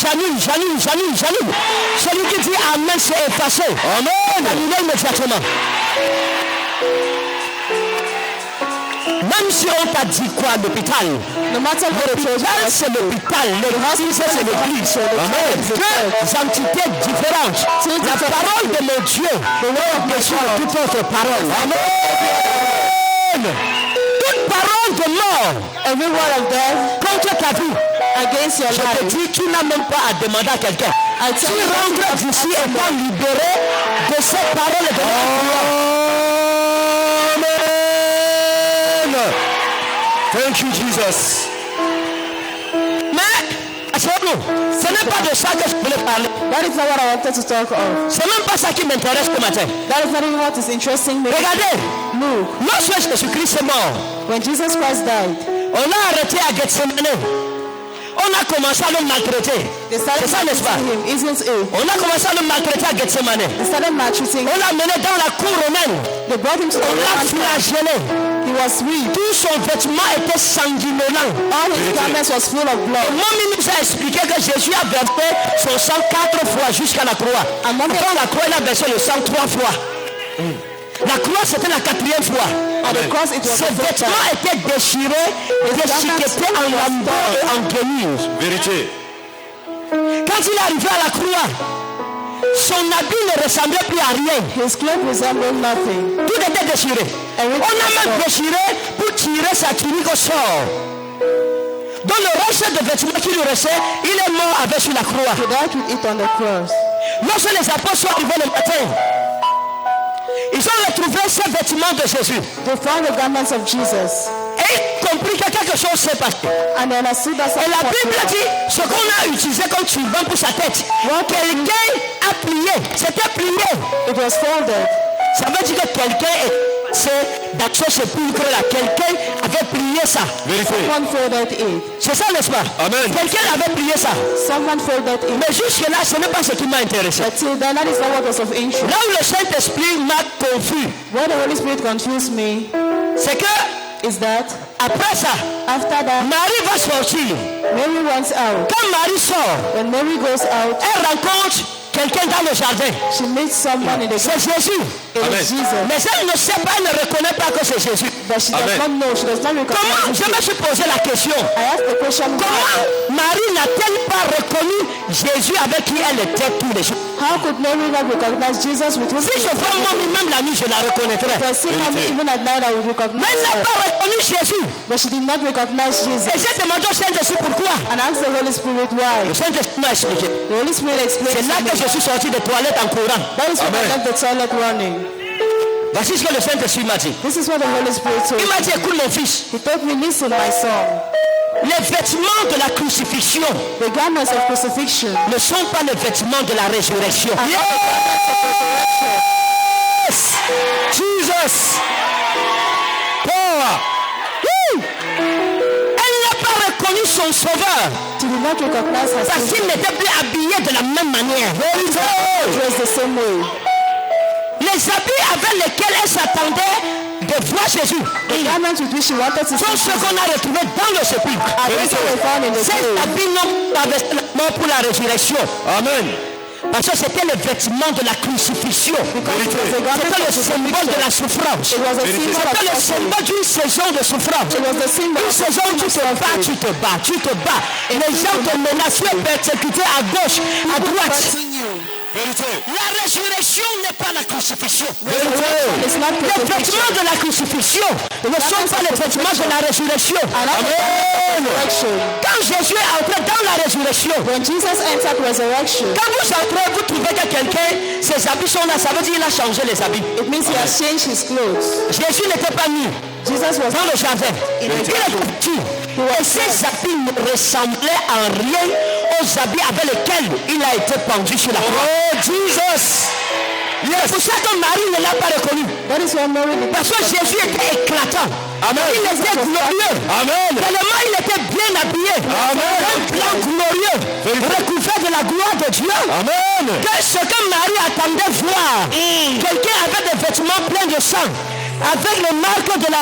Celui qui dit Amen, c'est effacé. Amen. Annulé immédiatement. Même si on t'a dit quoi à l'hôpital, No matter what they told you, l'hôpital c'est l'hôpital, l'église c'est l'église. Amen. Deux entités différentes. La parole de mon Dieu est sur toute autre parole. Amen. toute parole de mort Every word of death contre ta vie, against your je te life. dis, tu n'as même pas à demander à quelqu'un. Tu rentres d'ici étant libéré de cette parole de Amen. Thank you, Jesus. Mais, ce n'est pas de ça que je voulais parler. That is not what I wanted to talk of. C'est même pas ça qui m'intéresse ce matin. That is not even what is interesting me. Regardez, Look, lorsque Jésus-Christ est mort, when Jesus Christ died, on l'a arrêté à Gethsemane. On a commencé à le maltraiter. they started C'est ça, n'est-ce pas? maltreating him, isn't it? On a commencé à le maltraiter à Gethsemane. They started maltreating On him. l'a mené dans la cour romaine. They brought him to the On l'a Roman camp. flagellé. He was weak. Tout son vêtement était sanguinolent. All his garments was full of blood. Mon ministre a expliqué que Jésus a versé son sang 4 fois jusqu'à la croix. Après la croix, il a versé le sang 3 fois. La croix, c'était la 4e fois. At the cross, it was Ses the first time. vêtements étaient déchirés, déchiquetés en lambeaux et en guenilles. Vérité. Quand il est arrivé à la croix, son habit ne ressemblait plus à rien. His clothes resembled nothing. Tout était déchiré. On a même déchiré pour tirer sa tunique au sort. Dans le reste de vêtements qui lui restait, il est mort avec sur la croix. He died with it on the cross. Lorsque les apôtres sont arrivés le matin, ils ont retrouvé ces vêtements de Jésus. They found the garments of Jesus. Et ils ont compris que quelque chose s'est passé. And then I see that Et la Bible dit, ce qu'on a utilisé comme turban pour sa tête, quelqu'un a plié, c'était plié. it was folded. Ça veut dire que quelqu'un est passé dans ce sépulcre là, quelqu'un avait plié ça. Vérité. Someone folded it. C'est ça, n'est-ce pas? Amen. Quelqu'un avait plié ça. Someone folded it. Mais jusque là, ce n'est pas ce qui m'a intéressé. But till then, that is not what was of interest. Là où le Saint-Esprit m'a confus, What the Holy Spirit confused me c'est que is that après ça, after that, Marie va sortir. Mary went out. Quand Marie sort, When Mary goes out, elle rencontre quelqu'un dans le jardin. she meets someone in the C'est Jésus. It Amen. is Jesus. Mais elle ne sait pas, elle ne reconnaît pas que c'est Jésus. But she does Amen. not know. She does not Comment? recognize Je him. me suis posé la question. I asked the question, Comment Marie n'a-t-elle pas reconnu Jésus avec qui elle était tous les jours? how could Mary not recognize Jesus with whom Si je vois moi-même la nuit, je la reconnaîtrai. If I see him even at night, I would Mais recognize elle n'a her. pas reconnu Jésus. But she did not recognize Jesus. Et j'ai demandé au Saint-Esprit pourquoi. And asked the Holy Spirit why. Le Saint-Esprit m'a expliqué. The Holy Spirit explained C'est là to me. que je suis sorti des toilettes en courant. That is when I Amen. left the toilet running. Voici ce que le Saint-Esprit m'a dit. This is what the Holy Spirit told Il me. m'a dit, écoute mon fils, He told me, listen, my son, les vêtements de la crucifixion the garments of crucifixion ne sont pas les vêtements de la résurrection. are not the garments of resurrection. Yes! Jesus! Power! Woo! Elle n'a pas reconnu son sauveur She did not recognize her parce Savior. qu'il n'était plus habillé de la même manière. Dressed the same way. Les habits avec lesquels elle s'attendait de voir Jésus The garments with which she wanted to sont see ceux Jesus qu'on a retrouvés dans le sépulcre. are those that were found in the Ces grave. habits n'ont pas vêtements pour la résurrection. Amen. Parce que c'était le vêtement de la crucifixion. Because it was a garment C'était le of symbole de la crucifixion. souffrance. It was a symbol of C'était le suffering. symbole d'une saison de souffrance. It was the symbol Une of saison où tu te bats, tu te bats, tu te bats. Et les gens te menacent, tu es persécuté à gauche, à droite. Vérité. La résurrection n'est pas la crucifixion. It's not Les crucifixion. vêtements de la crucifixion ne sont pas les vêtements de la résurrection. Resurrection. Quand Jésus est entré dans la résurrection, When Jesus entered resurrection, quand vous entrez, vous trouvez que quelqu'un, ses habits sont là, ça veut dire qu'il a changé les habits. it means he has changed his clothes. Jésus n'était pas nu Jesus was dans le jardin. Il était vêtu. Et ses habits ne ressemblaient en rien aux habits avec lesquels il a été pendu sur la croix. Oh, Jesus! C'est pour ça que Marie ne l'a pas reconnu. That is why Mary did Parce que Jésus était éclatant. Il était glorieux. Amen. Tellement il était bien habillé. Un blanc glorieux. Recouvert de la gloire de Dieu. Amen. Que ce que Marie attendait voir. Quelqu'un avec des vêtements pleins de sang. Avec les marques de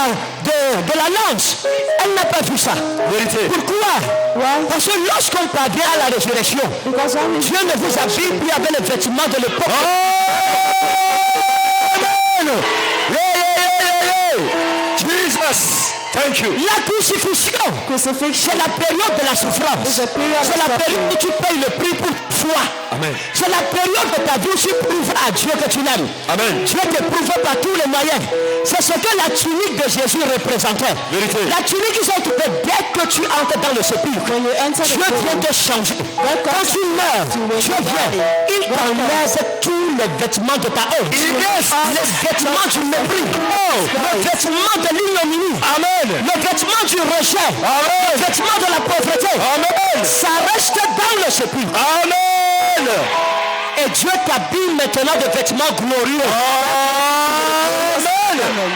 la lance. Elle n'a pas vu ça. Vérité. Pourquoi? Why? Parce que lorsqu'on parvient à la résurrection, Because when we Dieu ne vous habille plus avec les vêtements de l'époque. Amen. Jesus. Thank you. La crucifixion, c'est la période de la souffrance. is a period of C'est la suffering. période où tu payes le prix pour foi. Amen. C'est la période de ta vie où tu prouves à Dieu que tu l'aimes. Amen. Dieu te prouve par tous les moyens. C'est ce que la tunique de Jésus représentait. Vérité. La tunique qu'ils ont trouvée dès que tu entres dans le sépulcre. Dieu vient te changer. Quand tu meurs, Dieu vient. Il t'enlève tous les vêtements de ta honte. Les vêtements du mépris. Le vêtement de l'ignominie. Amen. Le vêtement du rejet. Le vêtement de la pauvreté. Amen. Ça reste dans le sépulcre. Amen. Et Dieu t'habille maintenant de vêtements glorieux. Amen.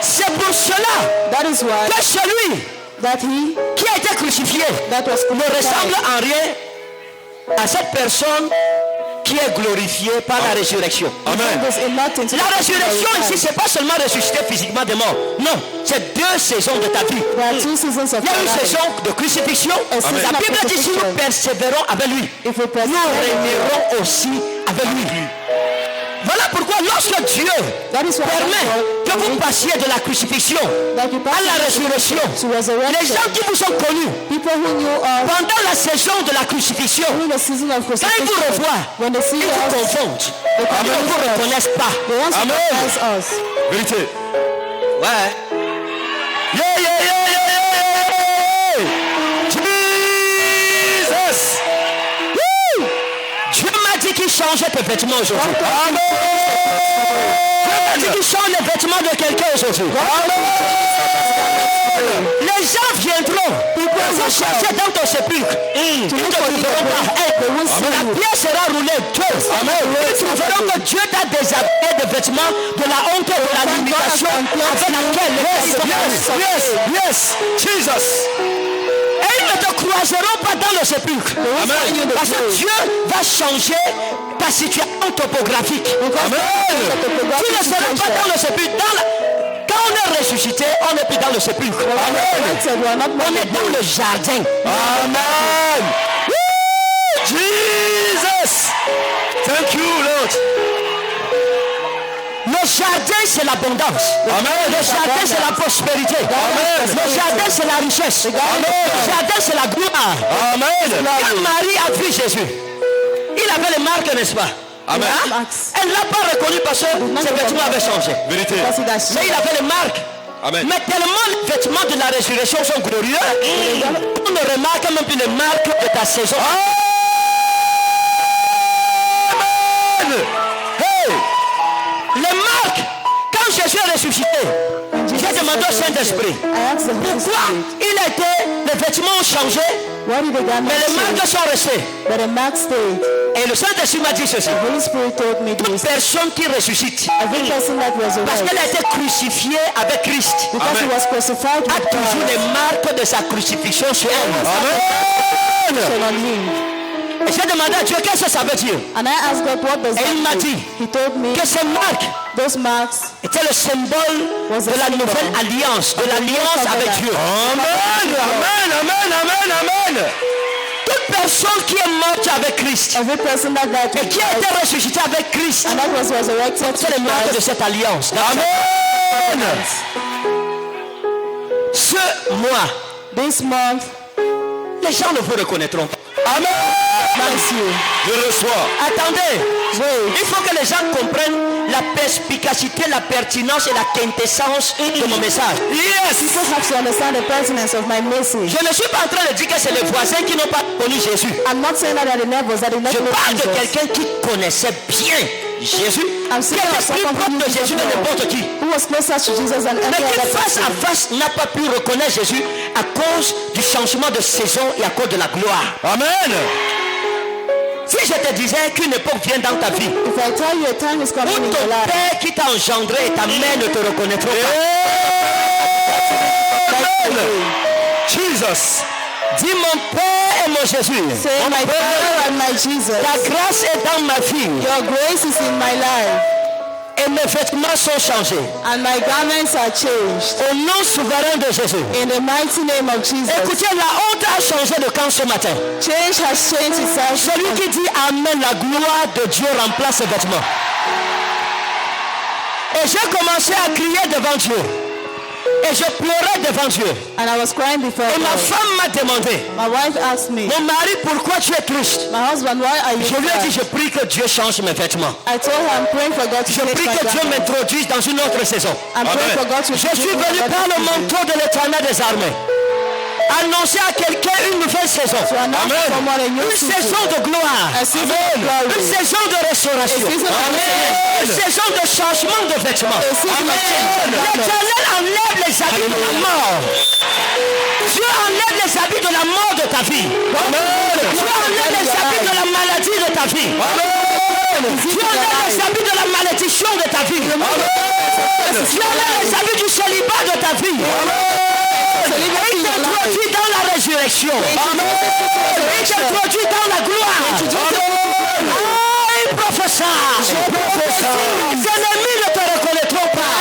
C'est pour cela That is why que celui that he qui a été crucifié that was ne ressemble crucified en rien à cette personne qui est glorifiée par la résurrection. Amen. was in nothing to La the résurrection ici, c'est pas seulement ressusciter physiquement des morts. Non, c'est 2 saisons de ta vie. There are 2 seasons of Il y a une life. saison de crucifixion. Amen. La Bible dit si nous persévérons avec lui, If we nous persevere, régnerons aussi avec lui. Voilà pourquoi lorsque Dieu that is why permet que God vous passiez de la crucifixion that you à la résurrection, to les resurrection. gens qui vous ont connus People who knew us pendant la saison de la crucifixion, during the season of quand ils vous crucifixion, revoient, when they see ils vous us, confondent. Ils ne vous reconnaissent pas. they want to Amen. recognize us. Vérité. Ouais. Yeah, yeah, yeah, yeah, yeah, yeah. Jesus. Woo! Dieu m'a dit qu'il changeait tes vêtements aujourd'hui. Amen. Dieu m'a dit qu'il change les vêtements de quelqu'un aujourd'hui. Les gens viendront. Ils vont chercher dans ton sépulcre. Ils ne te trouveront pas. La pierre sera roulée. Ils trouveront que Dieu t'a déshabillé des vêtements de la honte et de la limitation avec laquelle Yes. Jesus. et ils ne te croiseront pas dans le sépulcre. Amen. Parce que Dieu va changer ta situation topographique. Amen. Tu ne seras pas dans le sépulcre. Quand on est ressuscité, on n'est plus dans le sépulcre. On est dans le jardin. Amen. Woo! Jesus. Thank you, Lord. Le jardin, c'est l'abondance. Amen. Le jardin, c'est la prospérité. Amen. Le jardin, c'est la richesse. Le jardin, c'est la gloire. Amen. Quand Marie a vu Jésus, il avait les marques, n'est-ce pas? Amen. Hein? Elle ne l'a pas reconnu parce que ses vêtements avaient changé. Vérité. Mais il avait les marques. Amen. Mais tellement les vêtements de la résurrection sont glorieux, on ne remarque même plus les marques de ta saison. Amen. Hey. Les marques, quand Jésus est ressuscité, j'ai demandé au Saint-Esprit, I asked the Holy pourquoi Spirit, il a été, les vêtements ont changé, why did the garment mais les marques change, sont restées. but the mark stayed? Et le Saint-Esprit m'a dit ceci, The Holy Spirit told me toute this. personne qui ressuscite, Every person that parce qu'elle a resurrects, été crucifiée avec Christ, because he was crucified a with toujours les Christ, marques de sa crucifixion sur elle. Amen. shall on him. Et j'ai demandé à Dieu qu'est-ce que ça veut dire. And I asked God, what does Et il m'a that dit mean? He told me que ces marques those marks étaient le symbole de la nouvelle alliance, de l'alliance avec Dieu. Amen. Amen. Amen. Amen. Toute personne qui est morte avec Christ every person that died et with qui a été Christ ressuscité avec Christ, and that was resurrected c'est les to marques de Christ. cette alliance. Amen. Ce mois, This month, les gens ne vous reconnaîtront pas. Amen. bless you. Je reçois. Attendez, Wait. il faut que les gens comprennent la perspicacité, la pertinence et la quintessence de mon message. Yes. People have to understand the pertinence of my message. Je ne suis pas en train de dire que c'est les voisins qui n'ont pas connu Jésus. I'm not saying that the neighbors that did not Je know parle de Jesus. quelqu'un qui connaissait bien Jésus, I'm qui saying était that plus someone proche who de knew Jésus Jesus que n'importe qui. who was closer to Jesus than Mais any qui other face à person. face n'a pas pu reconnaître Jésus à cause du changement de saison et à cause de la gloire. Amen. Si je te disais qu'une époque vient dans ta vie If I tell you a time is où coming in ton your life, père qui t'a engendré et ta mère ne te reconnaîtront pas, Amen. Jesus. dis mon Père et mon Jésus, say, my Father and my Jesus, ta grâce est dans ma vie your grace is in my life, et mes vêtements sont changés. and my garments are changed. Au nom souverain de Jésus. In the mighty name of Jesus. Écoutez, la honte a changé de camp ce matin. Change has changed itself. Celui qui dit Amen, la gloire de Dieu remplace ses vêtements. Et j'ai commencé à crier devant Dieu. Et je pleurais devant Dieu. And I was crying before Et ma God. femme m'a demandé, My wife asked me, mon mari, pourquoi tu es triste? my husband, why are you Je lui ai dit, sad? je prie que Dieu change mes vêtements. I told her I'm praying for God to Je change prie my que Dieu garment. m'introduise dans une autre saison. I'm praying for God to Je suis venu par le manteau de l'Éternel des armées annoncer à quelqu'un une nouvelle saison. Une saison de gloire. Une saison de restauration. Une saison de changement de vêtements. L'Éternel enlève les habits de la mort. Dieu enlève les habits de la mort de ta vie. Dieu enlève les habits de la maladie de ta vie. Dieu enlève les habits de la malédiction de ta vie. Dieu enlève les habits du célibat de ta vie. Il t'introduit dans la résurrection. Il t'introduit dans la gloire. Il prophétise. Tes ennemis ne te reconnaîtront pas.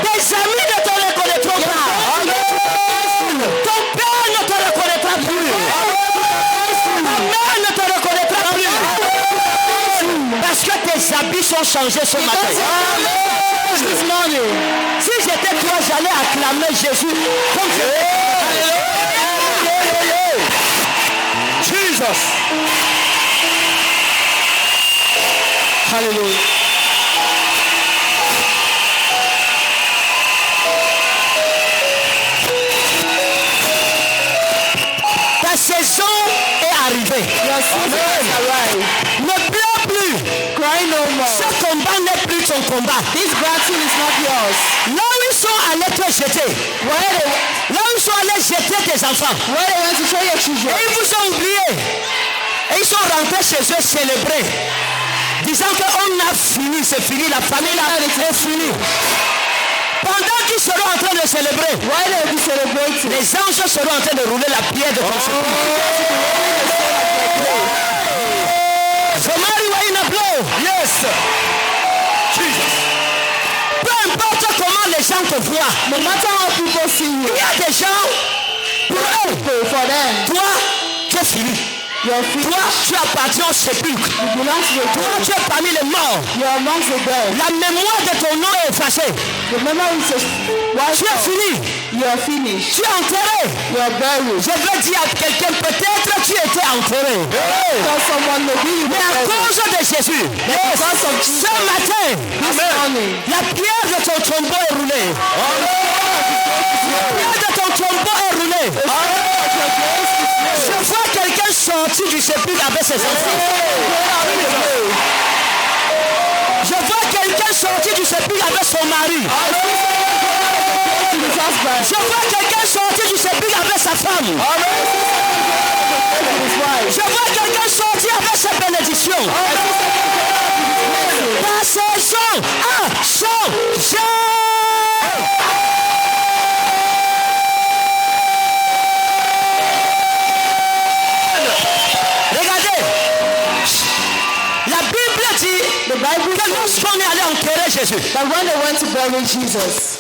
Tes amis ne te reconnaîtront pas. Ton père ne te reconnaîtra plus. Ta mère ne te reconnaîtra plus. Parce que tes habits sont changés ce matin. Si j'étais toi, j'allais acclamer Jésus comme Jesus. Alléluia. Ta saison est arrivée. Ne pleure plus. Cry no more. Ce combat n'est plus ton combat. This battle is not yours. Là où ils sont allés te jeter. Là où ils sont allés jeter tes enfants. Where they went to show your children. Et ils vous ont oublié. Et ils sont rentrés chez eux célébrer. Disant qu'on a fini, c'est fini, la famille là est finie. Pendant qu'ils seront en train de célébrer, les anges seront en train de rouler la pierre de ton sépulcre. Somebody were in a blow. Yes. Jesus. Peu importe comment les gens te voient, No matter how people see you, il y a des gens, pour eux, for them, toi, tu es fini. you're free. Toi, tu appartiens au sépulcre. You belong to the Toi, God. tu es parmi les morts. You're amongst the dead. La mémoire de ton nom est effacée. The memory is Tu es fini. you're finished. Tu es enterré. You're buried. Je veux dire à quelqu'un, peut-être tu étais enterré. Because someone may be Mais à cause de Jésus, ce matin, la pierre de ton tombeau est roulée. La pierre de ton tombeau est roulée. Je vois quelqu'un sortir du sépulcre avec ses enfants. Je vois quelqu'un sortir du sépulcre avec son mari. Je vois quelqu'un sortir du sépulcre avec sa femme. Je vois quelqu'un sortir avec sa bénédiction. Ta saison a changé. Regardez, la Bible dit que lorsqu'on est allé enterrer Jésus, But when they went to bury Jesus,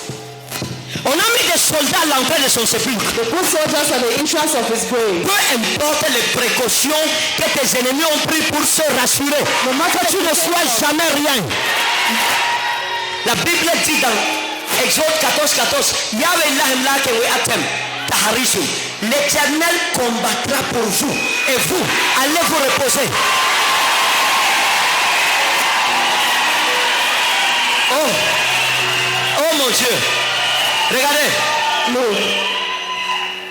on a mis des soldats à l'entrée de son sépulcre. they put soldiers at the entrance of his grave. Peu importe les précautions que tes ennemis ont prises pour se rassurer, que tu ne sois jamais rien. La Bible dit dans Exode 14, Yahweh Lahemla Kewe Atem, Taharisu, l'Éternel combattra pour vous et vous allez vous reposer. Oh mon Dieu, regardez.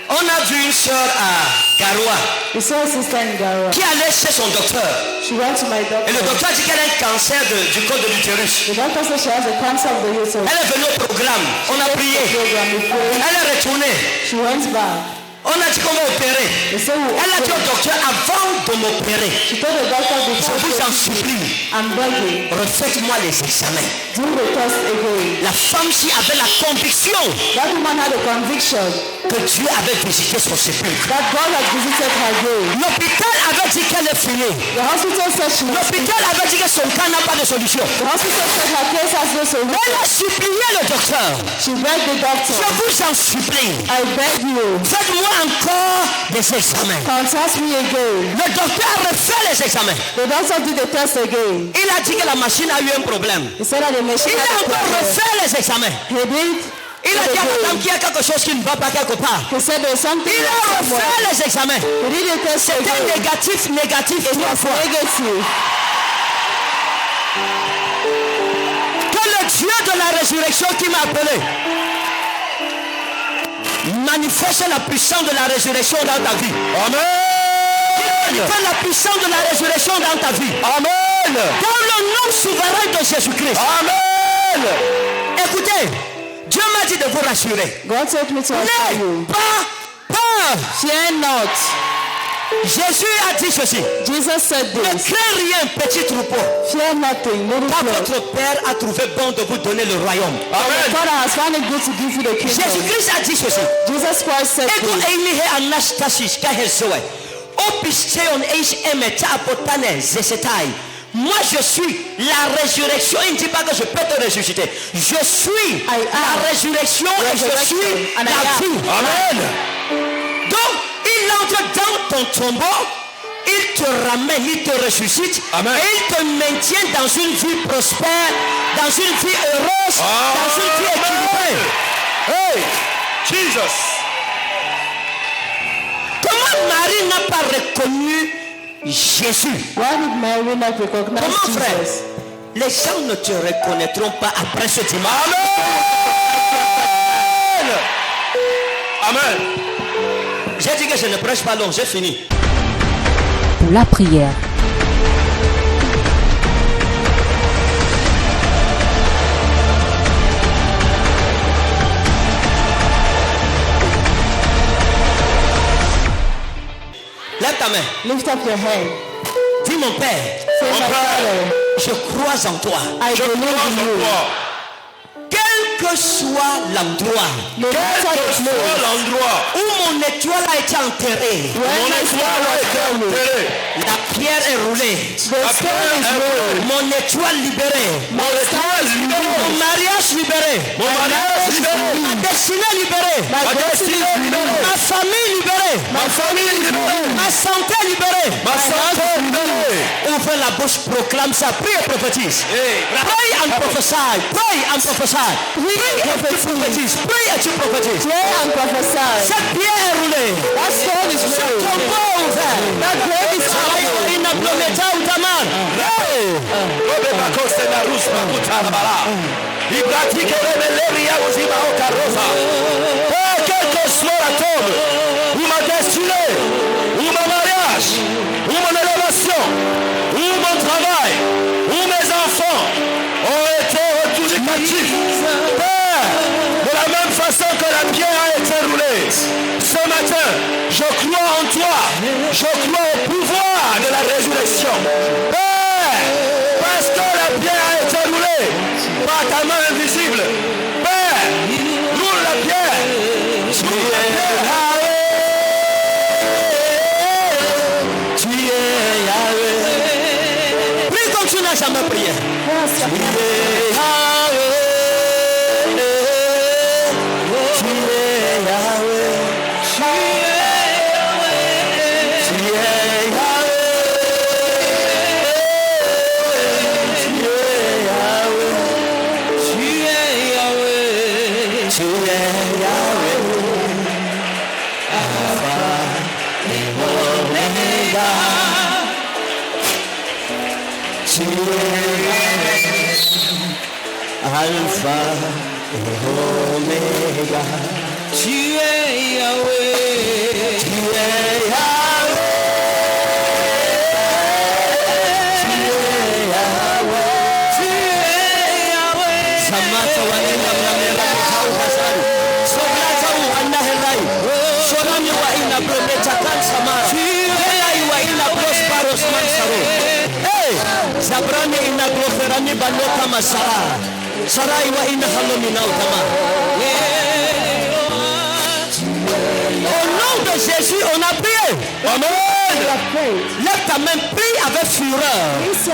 On a vu une soeur à Garoua We saw a sister in Gara. qui allait chez son docteur. She went to my Et le doctor. docteur dit qu'elle a un cancer du col de l'utérus. The doctor said she has a cancer of the uterus. Elle est venue au programme. On a prié. Program, we prayed. Elle est retournée. She went back. On a dit qu'on va opérer. They said we Elle a dit au docteur avant de m'opérer, She told the doctor je before vous en supplie, I'm begging, refaites-moi les examens. do the test again. La femme ci avait la conviction That woman had a conviction que Dieu avait visité son sépulcre. that God had visited her grave. L'hôpital avait dit qu'elle est finie. The hospital said she was sick. L'hôpital avait dit que son cas n'a pas de solution. The hospital said her case has no solution. Elle a supplié le docteur. She begged the doctor, Je vous en supplie. I beg you, Faites-moi encore des examens. contact me again. Le docteur a refait les examens. The doctor did the test again. Il a dit que la machine a eu un problème. He said that the machine Il a had a encore problem. refait les examens. He did. Il a dit à madame qu'il y a quelque chose qui ne va pas quelque part. He said there's something Il a wrong somewhere. refait les examens. He did the test C'était again. négatif It 3 was fois. negative. Que le Dieu de la résurrection qui m'a appelé manifeste la puissance de la résurrection dans ta vie. Amen. Manifeste la puissance de la résurrection dans ta vie. Amen. Dans le nom souverain de Jésus-Christ. Amen. Écoutez, Dieu m'a dit de vous rassurer. God told me to assure N'aie you. pas peur. Fear not. Jésus a dit ceci. Jesus said Ne this. crains rien, petit troupeau. Fear nothing, little Car flock. votre Père a trouvé bon de vous donner le royaume. The Father has found it good to give you the kingdom. Jésus-Christ a dit ceci. Jesus Christ said Ego this. eilihe anastasis kahezoe. Opisteon eish emeta apotane zesetai. Moi je suis la résurrection. Il ne dit pas que je peux te ressusciter. Je suis la résurrection et je suis la vie. Amen. Donc il entre dans ton tombeau. Il te ramène, il te ressuscite. Amen. Et il te maintient dans une vie prospère, dans une vie heureuse, dans une vie équilibrée. Hey, Jesus. Comment Marie n'a pas reconnu Jésus? Why did Mary not recognize Comment frère? Jesus? Les gens ne te reconnaîtront pas après ce dimanche. Amen. Amen. J'ai dit que je ne prêche pas long, j'ai fini. Pour la prière, Lève ta main. Lift up your hand. Dis mon Père, Say, my Father, je crois en toi. I believe in you. Quel que soit l'endroit No matter the place, L'endroit où mon étoile a été enterrée, where my star was buried, la pierre est roulée. the stone is rolled. Mon étoile libérée. My star is Mon removed. mariage libéré. Mon mariage libéré. Ma destinée libérée. My destiny is removed. Ma famille libérée. My family is removed. Ma santé libérée. Ma santé libérée. Ouvre la bouche, proclame ça. Prie et prophétise. Pray and prophesy. Pray and prophesy. Pray and prophétise. Pray and prophétise. Pray and prophesy. Cette pierre est roulée. That stone is Ce rolled. tombeau ouvert. That grave is rolled. Inablometa utaman. Quel que soit la tombe, ou ma destinée, ou mon mariage, ou mon élévation, ou mon travail, ou mes enfants ont été retournés captifs. Père, de la même façon que la pierre a été roulée, ce matin, je crois en toi, je crois au pouvoir de la résurrection. Père, parce que la pierre a été roulée par ta main invisible. Père, roule la pierre. Roule la pierre. Tu es Yahweh. Prie comme tu n'as jamais prié. Tu es Yahweh. Tu es Yahweh. Tu es Yahweh. Tu es Yahweh. Tu es Yahweh. Tu es Yahweh. Alpha et Omega. Tu es Alpha et Omega. Tu es Yahweh. Tu es Yahweh. Tu es Yahweh. Tu es Yahweh. Samata wa inna mlamela mkauhasari. Soblata wa anna herai. Sonami wa inna brometa kan samara. Helai wa inna prosperos mansaro. Hey! Zabrani inna gloferani banota masara. Sarai wa inna halomi nautama. de Jésus, on a prié. Amen. Lève ta main, prie avec fureur. Dis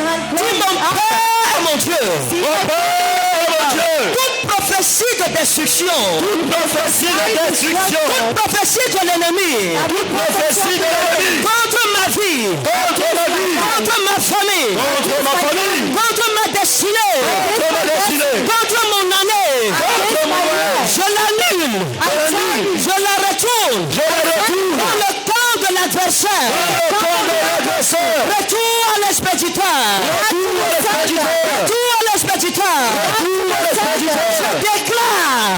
mon Père, mon Dieu. Mon Père, mon Dieu. Toute prophétie de destruction. Toute prophétie de destruction. Toute prophétie de l'ennemi. Toute prophétie de l'ennemi. Contre ma vie. Contre ma vie. Contre ma famille. Contre ma famille. Contre ma destinée. Contre ma destinée. Contre mon année. Contre mon année. Je l'annule. Je la retourne. Je la retourne. Dans le camp de l'adversaire. Dans le camp de l'adversaire. Retour à l'expéditeur. Retour à l'expéditeur. Retour à l'expéditeur. Retour à l'expéditeur. Je déclare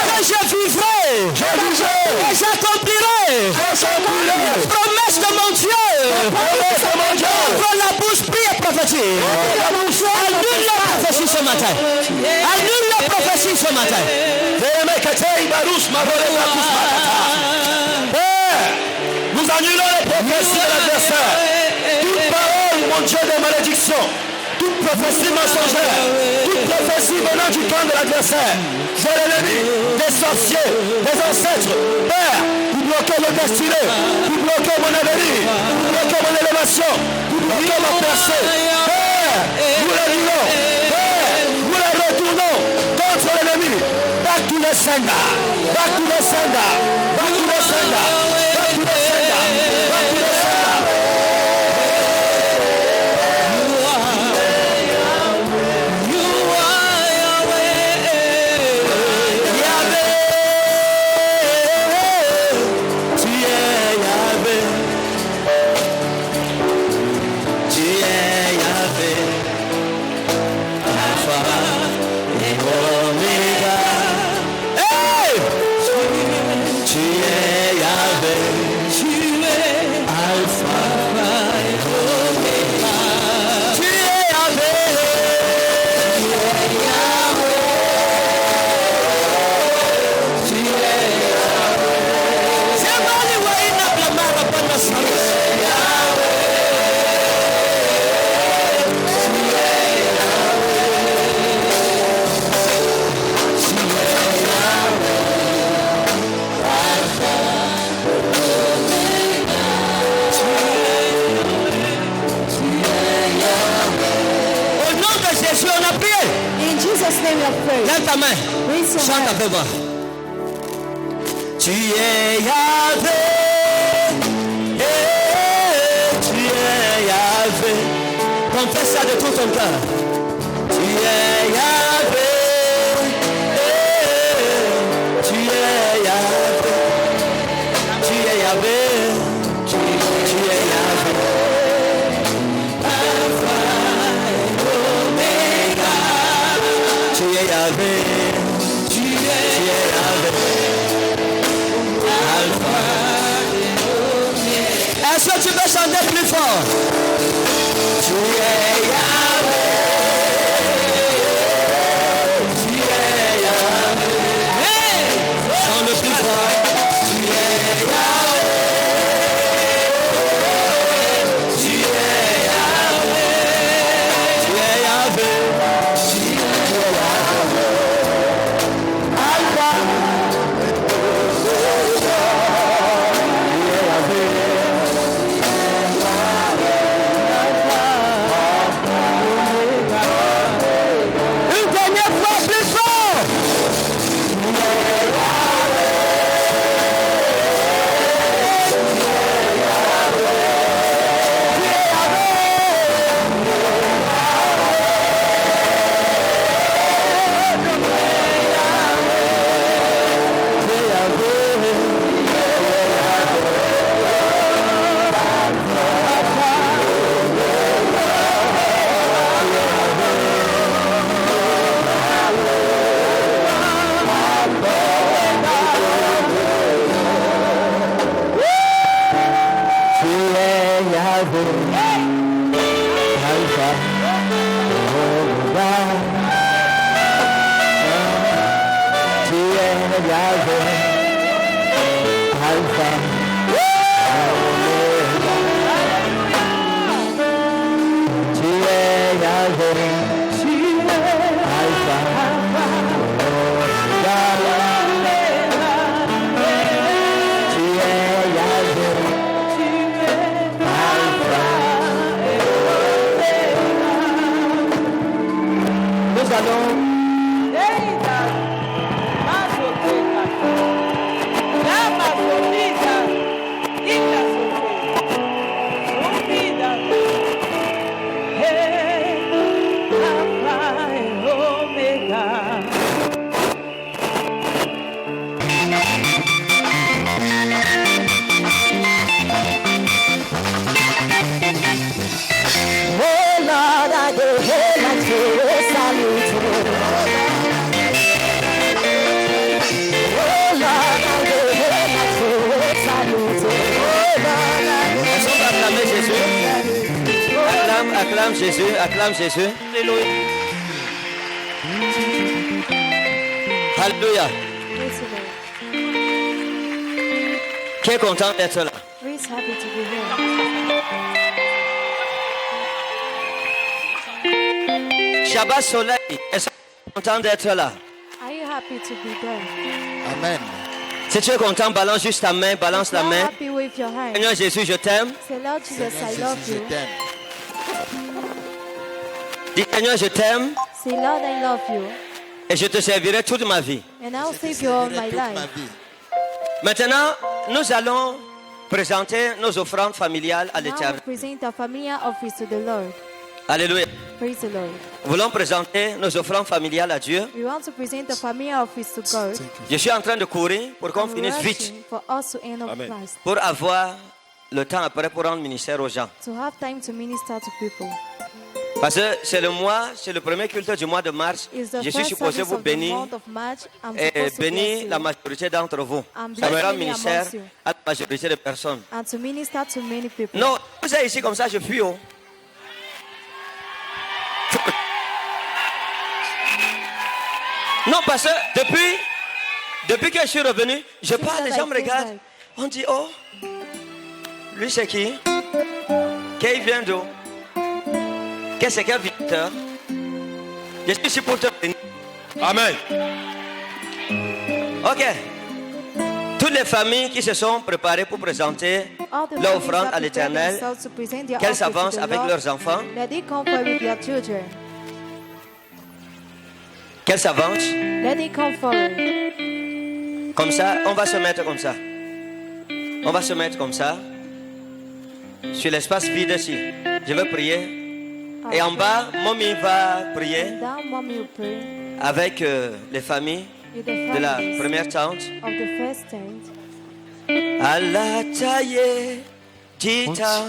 que je vivrai. Et j'accomplirai. Les promesses de mon Dieu. Ouvre la bouche, prie et prophétie. Annule la prophétie ce matin. Annule la prophétie ce matin. Père, nous annulons les prophéties de l'adversaire. Toute parole, mon Dieu, de malédiction, toute prophétie mensongère, toute prophétie venant du camp de l'adversaire, de l'ennemi, des sorciers, des ancêtres. Père, vous bloquez nos destinées, vous bloquez mon avenir, vous bloquez mon élévation, vous bloquez ma percée. Père, nous l'annulons. Père, nous la retournons contre l'ennemi. Back to the sender, back to the sender, back to the sender, back to the sender, back to the sender. Lève ta main. Chante avec moi. Tu es Yahvé. Tu es Yahvé. Confesse ça de tout ton cœur. Tu es Yahvé. Tu es Yahvé. Tu es Yahvé. Tu es Yahvé. Alpha et Omega. Tu es Yahvé. Tu es Yahvé. Alpha et Omega. Est-ce que tu peux chanter plus fort? Tu es Yahvé. Tu es Yahvé. Chante le plus fort. Tu es Yahvé. Tu es Yahvé. Tu es Yahvé. Tu es Yahvé. Alpha. Une dernière fois, plus fort. Tu es Acclame Jésus, acclame Jésus. Alléluia. Alléluia. Qui est content d'être là? Who is happy to be here? Shabbat Soleil, est-ce que tu es content d'être là? Are you happy to be there? Amen. Si tu es content, balance juste ta main, balance la Are you main. happy with your hand? Seigneur Jésus, je t'aime. Say, Lord Jesus, I love Je you. t'aime. Dis Seigneur, je t'aime Say, Lord, I love you. et je te servirai toute ma vie. And I'll Je te save you all servirai my toute ma life. vie. Maintenant, nous allons présenter nos offrandes familiales à Now we l'Éternel. present our familiar office to the Lord. Alléluia. Praise the Lord. Nous voulons présenter nos offrandes familiales à Dieu. We want to present the familiar office to God. Je suis en train de courir pour qu'on I'm finisse vite, rushing for us to end up fast. pour avoir le temps après pour rendre ministère aux gens. To have time to minister to people. Parce que c'est le mois, c'est le premier culte du mois de mars. It's the Je suis first supposé service vous of the bénir month of March. I'm et supposed to bless bénir you la majorité d'entre vous. I'm Ça va blessing rendre ministère amongst you. à la majorité de personnes. And to minister to many people. Non, vous êtes ici comme ça, je fuis. Oh. Non, parce que depuis que je suis revenu, je parle, les gens me regardent. On dit, oh, lui c'est qui? Qu'il vient d'où? Qu'est-ce qu'un visiteur? Je suis ici pour te bénir. Amen. Ok. Toutes les familles qui se sont préparées pour présenter All the leur families offrande that à prepare l'Éternel, themselves to present their qu'elles office to s'avancent the avec Lord, leurs enfants, let it come forward with their children. qu'elles s'avancent. Let it come forward. Comme ça, on va se mettre comme ça. On va se mettre comme ça. Sur l'espace vide ici. Je vais prier. Et en bas, Mommy va prier Down, mommy will pray avec les familles with the de la families première tente. of the first tent. Allah taillé, dita,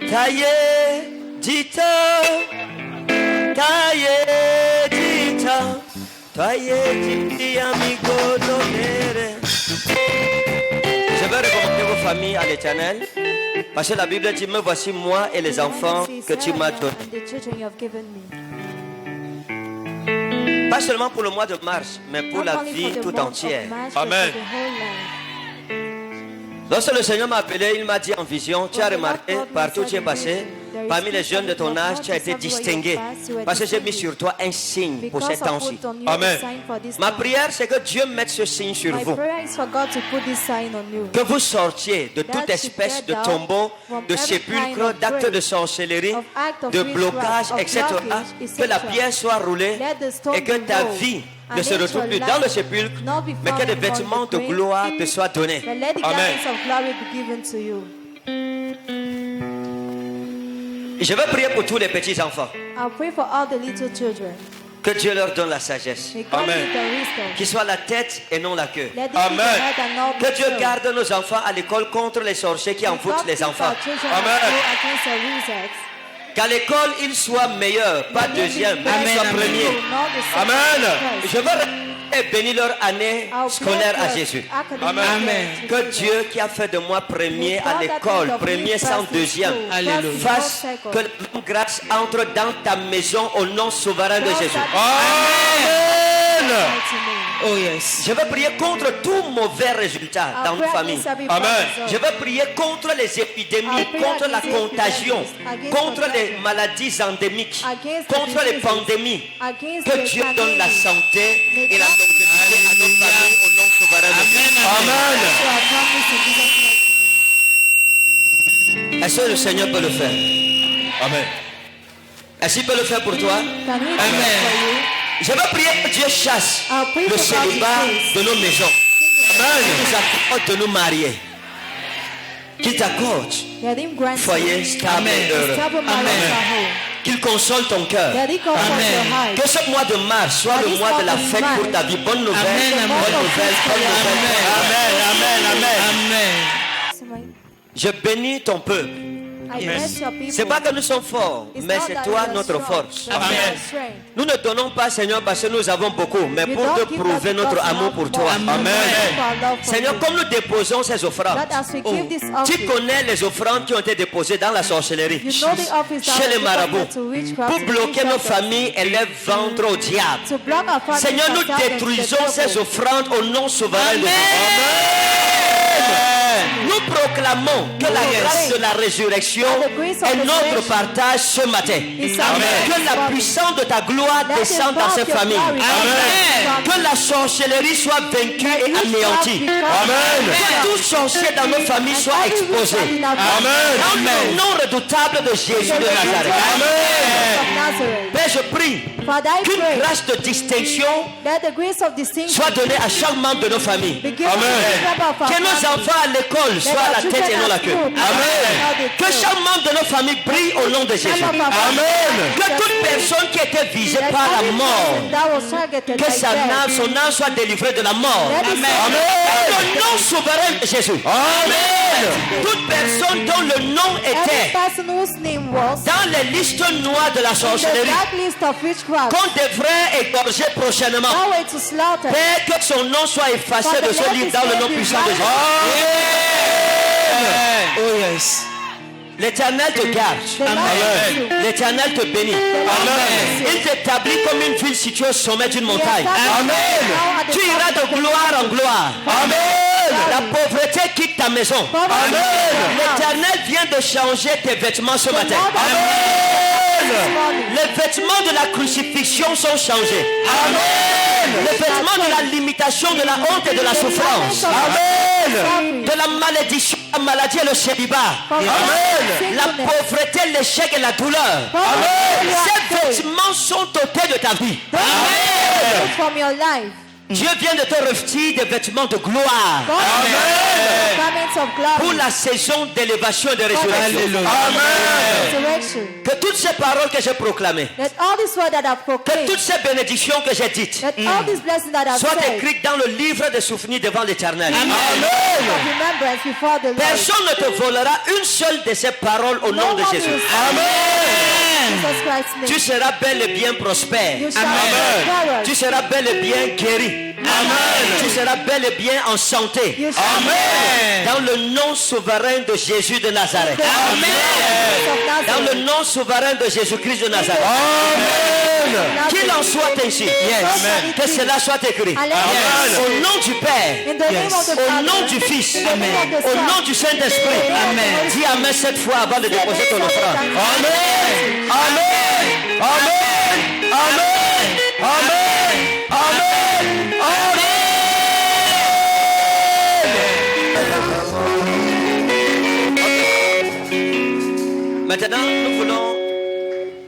taillé, dita, taillé, dita, taillé, dita, amigo, donere. Je vais recommander vos familles à l'Éternel. Parce que la Bible dit, me voici moi et les enfants que tu m'as donnés. And the children you have given me. Pas seulement pour le mois de mars, mais pour Not la only vie for the tout month of entière. March, but Amen. for the whole life. Lorsque le Seigneur m'a appelé, il m'a dit en vision, tu as remarqué, partout où tu es passé, parmi les jeunes de ton âge, tu as été distingué. Parce que j'ai mis sur toi un signe pour Because ces I temps-ci. put on you Amen. a sign for this Ma time. prière, c'est que Dieu mette ce signe sur My vous. prayer is for God to put this sign on you. Que vous sortiez de toute That you espèce get de down tombeau, from de every sépulcre, kind of d'actes grave, de sorcellerie, of act of de witchcraft, blocage, of etc. blockage, Que la etc. pierre soit roulée Let the stone et que be ta rolled, vie and ne se let retrouve your plus life dans le sépulcre, not be mais que found des upon vêtements the de grave, gloire te soient donnés. but let the Amen. garments of glory be given to you. Et je veux prier pour tous les petits-enfants. I pray for all the little children. Que Dieu leur donne la sagesse. May God Amen. give them wisdom. Qu'ils soient la tête et non la queue. Let them be the Amen. head and not Que the Dieu tail. garde nos enfants à l'école contre les sorciers qui May envoûtent God les keep enfants. our children Amen. go against the wizards. Qu'à l'école, ils soient meilleurs, pas deuxième, mais qu'ils soient premiers. Not the second, Amen. but Je veux bénir leur année I'll scolaire bless à your Jésus. academic Amen. year Que to Dieu qui a fait de moi premier à God l'école, that premier is the sans first deuxième, in school, Alléluia. first in fasse second. que la même grâce entre dans ta maison au nom souverain de God Jésus. that Amen. is mighty name. Oh yes. Je veux prier contre tout mauvais résultat I'll dans pray nos familles. against every Amen. bad result. Je veux prier contre les épidémies, I'll pray contre la against contagion, epidemics, against contre les contagion, maladies endémiques, against the contre les diseases, pandémies. against Que the Dieu donne la pandemic. santé May et la God longévité à nos familles au nom souverain de Jésus. Amen. To our families in Jesus' mighty name. Est-ce que le Seigneur peut le faire? Amen. Est-ce qu'il peut le faire pour toi? Can he do it for you? Je vais prier que Dieu chasse I'll pray le for God célibat in peace. de nos maisons. Amen. Qu'il nous accorde de nous marier. Qu'il t'accorde Let him grant foyer you stable et a heureux. stable marriage at home. Qu'il console ton cœur. Let it comfort your heart. Que ce mois de mars soit le mois de la fête pour ta vie. Bonne nouvelle, bonne nouvelle, bonne nouvelle. Amen, amen, amen. Je bénis ton peuple. I bless your people. C'est pas que nous sommes forts, It's mais not c'est that toi we are notre strong, force. but we are strength. Nous ne donnons pas, Seigneur, parce que nous avons beaucoup, mais You pour don't te give prouver us notre because amour we pour have toi. more. Amen. For our love for Seigneur, you. comme nous déposons ces offrandes, That as we give this tu offering, connais les offrandes qui ont été déposées dans la sorcellerie, you know the office that chez les was marabouts, devoted to witchcraft pour and bloquer nos witchcraft, familles et les vendre au diable. to block our families Seigneur, nous and tell them to détruisons the ces devil. offrandes au nom souverain de Jésus. Nous proclamons que la grâce de la résurrection est notre partage ce matin. Que la puissance de ta gloire descende dans ces familles. Amen. Que la sorcellerie soit vaincue et anéantie. Amen. Que tout sorcier dans nos familles soit exposé. Amen. Dans le nom redoutable de Jésus de Nazareth. Amen. Père, je prie Father, I qu'une pray grâce de distinction that the grace of distinction soit donnée à chaque membre de nos familles. be given to the member of our Que nos family. enfants à l'école soient à la tête et non la queue. Amen. Que chaque membre de nos familles brille au nom de Jésus. Amen. Que toute personne qui était visée That par la every mort, person that was targeted que by sa âme, death, son âme soit délivrée de la mort. Amen. Dans le nom souverain de Jésus. Amen. Toute personne dont le nom every était person whose name was dans les listes noires de la in the sorcellerie, black list of witchcraft, qu'on devrait égorger prochainement. now way to slaughter. Père, que son nom soit effacé de ce livre dans le nom puissant de Jésus. Amen. Oh yes. L'Éternel te garde. The Lord bless you. L'Éternel te bénit. Amen. Il t'établit comme une ville située au sommet d'une montagne. Amen. Tu iras de gloire en gloire. Amen. La pauvreté quitte ta maison. Amen. L'Éternel vient de changer tes vêtements ce matin. Les vêtements de la crucifixion sont changés. Amen. Les vêtements de la limitation, de la honte et de la souffrance. Amen. De la malédiction, la maladie et le célibat. Amen. La pauvreté, l'échec et la douleur. Amen. Ces vêtements sont ôtés de ta vie. Amen. From your life. Dieu vient de te revêtir des vêtements de gloire. Amen. Garments of glory. Pour la saison d'élévation et de résurrection. Amen. Resurrection. Que toutes ces paroles que j'ai proclamées, Let all this word that I've que proclaimed, toutes ces bénédictions que j'ai dites, let all these blessings that I've soient said, écrites dans le livre des souvenirs devant l'Éternel. of remembrance before the Lord. Personne ne te volera une seule de ces paroles au nom de one Jésus. will Jesus Christ's name. Tu seras bel et bien prospère. You shall be prosperous. Tu seras bel et bien guéri. Amen. Tu seras bel et bien en santé. You shall Amen. Dans le nom souverain de Jésus de Nazareth. Amen. Dans le nom souverain de Jésus-Christ de Nazareth. Amen. Qu'il en soit ainsi. Amen. Que cela soit écrit. Amen. Au nom du Père. In the name of the Au Father, nom du Fils. in the name of the Au Son, nom du Saint-Esprit. Amen. Dis Amen cette fois avant de déposer ton offrande. Amen. Amen. Amen. Amen. Amen. Amen. Amen. Maintenant,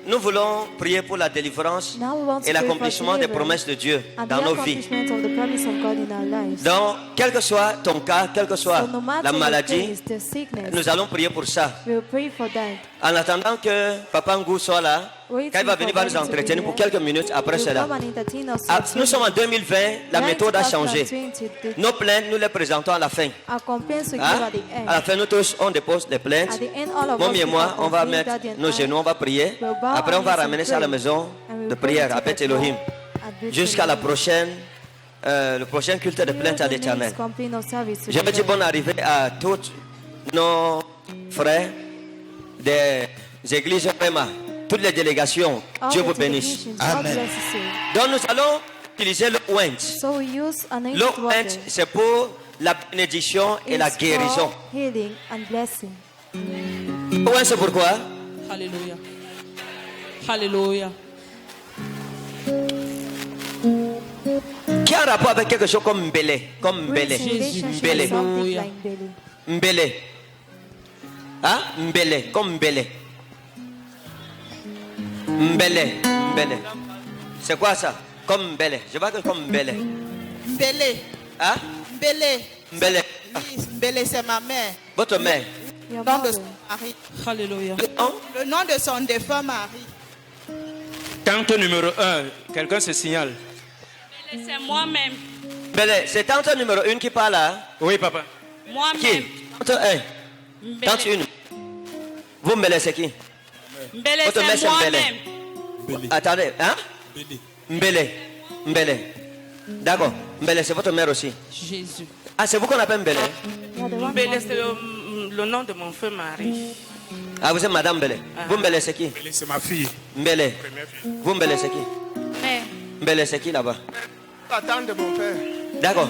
nous voulons prier pour la délivrance Now we want to et pray for l'accomplissement des deliverance promesses de Dieu and dans the nos vies. accomplishment of the promise of God in our lives. Donc, quel que soit ton cas, quelle que soit So no matter la the maladie, case, the sickness, nous allons prier pour ça. we'll pray for that. En attendant que Papa Ngou soit là, quand il va venir, il va nous entretenir pour quelques minutes après We'll cela. come and entertain us Ah, for nous sommes en 2020, la méthode a changé. 2020, Nos plaintes, nous les présentons à la fin. our complaints we give Hein? at the end. À la fin, nous tous, on dépose les plaintes. At the end, all of Mommy us et give moi, our on va complaints mettre at the end. nos genoux, on va prier. We'll bow Après, on our va knees ramener and ça à la pray. maison And we'll de bring prière it to à Beth the throne Elohim at Beth jusqu'à la Elohim. prochaine, le prochain culte de plainte à l'Éternel. Complaint of service to Je veux the dire Lord. bonne arrivée à tous nos frères des églises Rema, toutes les délégations. All Dieu the vous bénisse. delegations, God bless you. Donc nous allons utiliser le oint. So we use Le anointed water. oint, c'est pour la bénédiction et la It's guérison. for healing and blessing. Le oint, c'est pourquoi? Alléluia. Alléluia. Qui a un rapport avec quelque chose comme mbélé? Comme mbélé. Brings in relationship Mbélé. with something Hallelujah. like belly. Mbélé. Hein? Mbélé. Comme mbélé. Mbele. Mbele. C'est quoi ça? Comme Mbele. Je vois que comme Mbele. Mbele. Hein? Mbele. Mbele. Oui, Mbele, c'est ma mère. Votre mère. Your Le nom de mother. son mari. Alléluia. Le nom de son défunt mari. Tante numéro 1, quelqu'un se signale. C'est moi-même. Mbele, c'est tante numéro 1 qui parle là. Hein? Oui, papa. Moi-même. Qui? Tante 1. Tante 1. Vous Mbele, c'est qui? Mbele, Votre mère, c'est c'est Mbele. moi-même. Attendez, hein? Mbele. Mbele. D'accord. Mbele, c'est votre mère aussi. Jésus. Ah, c'est vous qu'on appelle Mbele? You're the one Mbele, born c'est le nom de mon feu mari. Ah, vous êtes Madame Mbele. Vous Mbele, c'est qui? C'est ma fille. Mbele. Vous Mbele, c'est qui? Mais, Mbele, c'est qui là-bas? La tante de mon père. D'accord.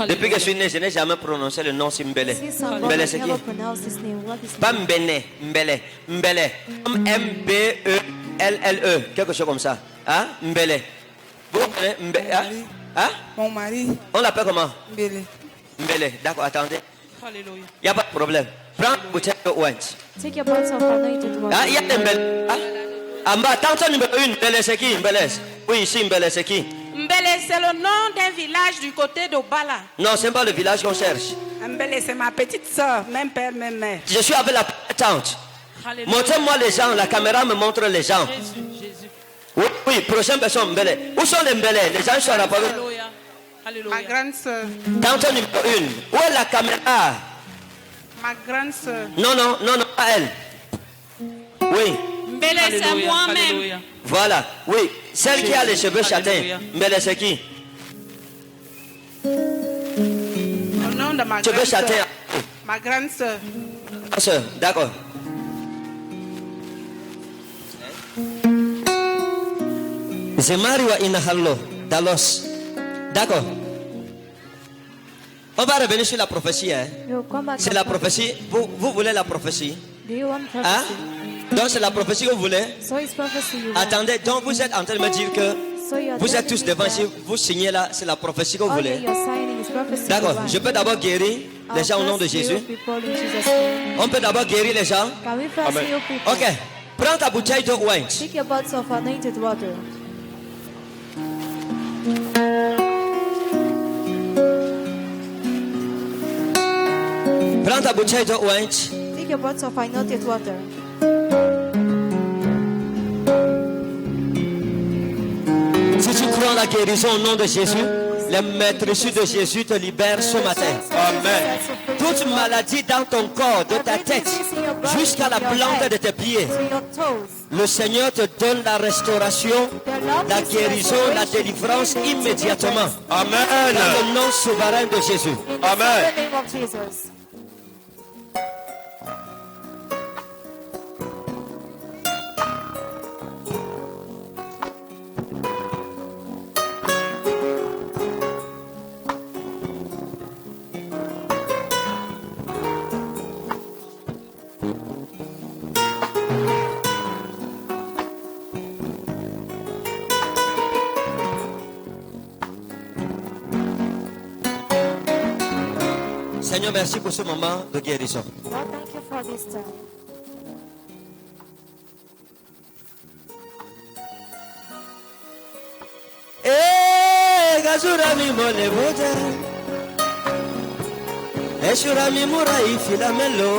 Depuis que je suis né, je n'ai jamais prononcé le nom si Mbele. See someone Mbele, that c'est qui? never pronounce his name. What is Pas name? Mbene, Mbele. Mbele. Comme M-B-E-L-L-E. Quelque chose comme ça. Hein? Mbele. Vous connaissez Mbele? Hein? Hein? Mon mari. On l'appelle comment? Mbele. Mbele. D'accord, attendez. Alléluia. Il n'y a pas de problème. Prends une bouteille de wine. Take your bottles of anointed water. Ah, il y a des Mbele. Ah? En bas, tante numéro 1, Mbele, c'est qui? Mbele. Oui, ici, Mbele, c'est qui? Mbele, c'est le nom d'un village du côté d'Obala. Non, ce n'est pas le village qu'on cherche. Mbele, c'est ma petite soeur, même père, même mère. Je suis avec la tante. Alléluia. Montrez-moi les gens. La caméra me montre les gens. Jésus, Jésus. Oui, oui, prochaine personne, Mbele. Où sont les Mbele? Les gens sont là-bas. Alléluia. Alléluia. Ma grande soeur. Tante numéro 1. Où est la caméra? Ma grande soeur. Non, non, non, non, pas elle. Oui, Mbele, c'est Alléluia. moi-même. Alléluia. voilà. Oui, celle qui a les cheveux châtains. Alléluia. Mbele, c'est qui? Au nom de ma Cheveux grande châtains. soeur. Ma grande soeur. Sœur, d'accord. Zemariwa inahallo, dalos. D'accord. On va revenir sur la prophétie. Hein? We'll come back. C'est to la prophecy. prophétie. Vous voulez la prophétie? Do you want Hein? prophecy? Donc c'est la prophétie que vous voulez? So it's prophecy you want. Attendez, donc vous êtes en train de me dire que So you're vous êtes telling tous me devant, that si vous signez là, c'est la prophétie que vous all that voulez. you're signing is prophecy you D'accord, want. je peux d'abord guérir les I'll gens au nom de first heal Jésus. people in Jesus' name. On peut d'abord guérir les gens. Can we first heal people? Ok, prends ta bouteille de wine. Take your bottles of anointed water. Prends ta bouteille de wine. Take your bottles of anointed water. Si tu crois en la guérison au nom de Jésus, les maîtresses de Jésus te libèrent ce matin. Amen. Toute maladie dans ton corps, de ta tête, jusqu'à la plante de tes pieds, To your toes. le Seigneur te donne la restauration, la guérison, la délivrance immédiatement. Amen. Dans le nom souverain de Jésus. In the name of Jesus. Seigneur, merci pour ce moment de guérison. Lord, thank you for this time. Gazura mi mole boja, Eshura mi murai filamelo,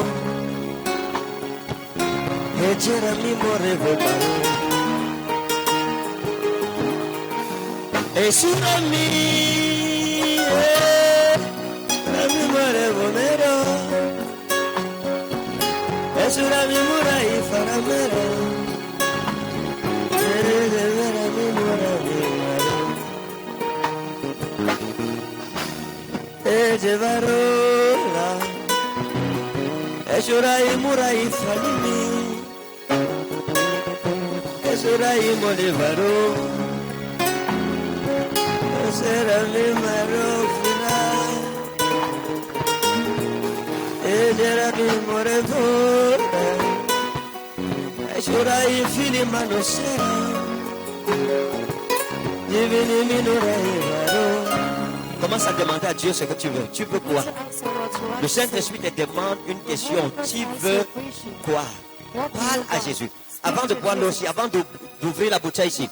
Ejera mi more votaro, Eshura mi more bonero, Eshura mi murai faramero, Ejera mi murai. Ejevarola, Eshurai Murai Falimi, Eshurai Molivaro, Serami Marofina, Ejerami Morevora, Eshurai Filimanosera, Divini Minurai Varo. Commence à demander à Dieu ce que tu veux. Tu veux quoi? Le Saint-Esprit te demande une question. Tu veux quoi? Parle à Jésus. avant de boire l'eau ici, avant d'ouvrir la bouteille ici,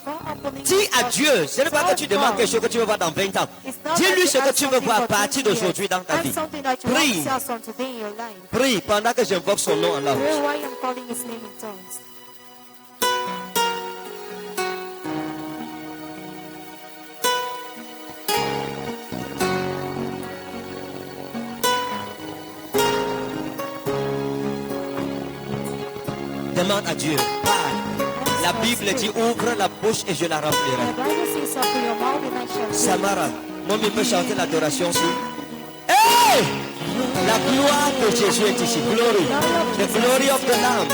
dis à Dieu, ce n'est pas que tu demandes quelque chose que tu veux voir dans 20 ans. Dis-lui ce que tu veux voir à partir d'aujourd'hui dans ta vie. Prie. Prie pendant que j'invoque son nom en langue. Demande à Dieu, parle. La Bible dit ouvre la bouche et je la remplirai. Samara, moi je peux chanter l'adoration aussi. Hey! La gloire de Jésus est ici. Glory. The glory of the Lamb.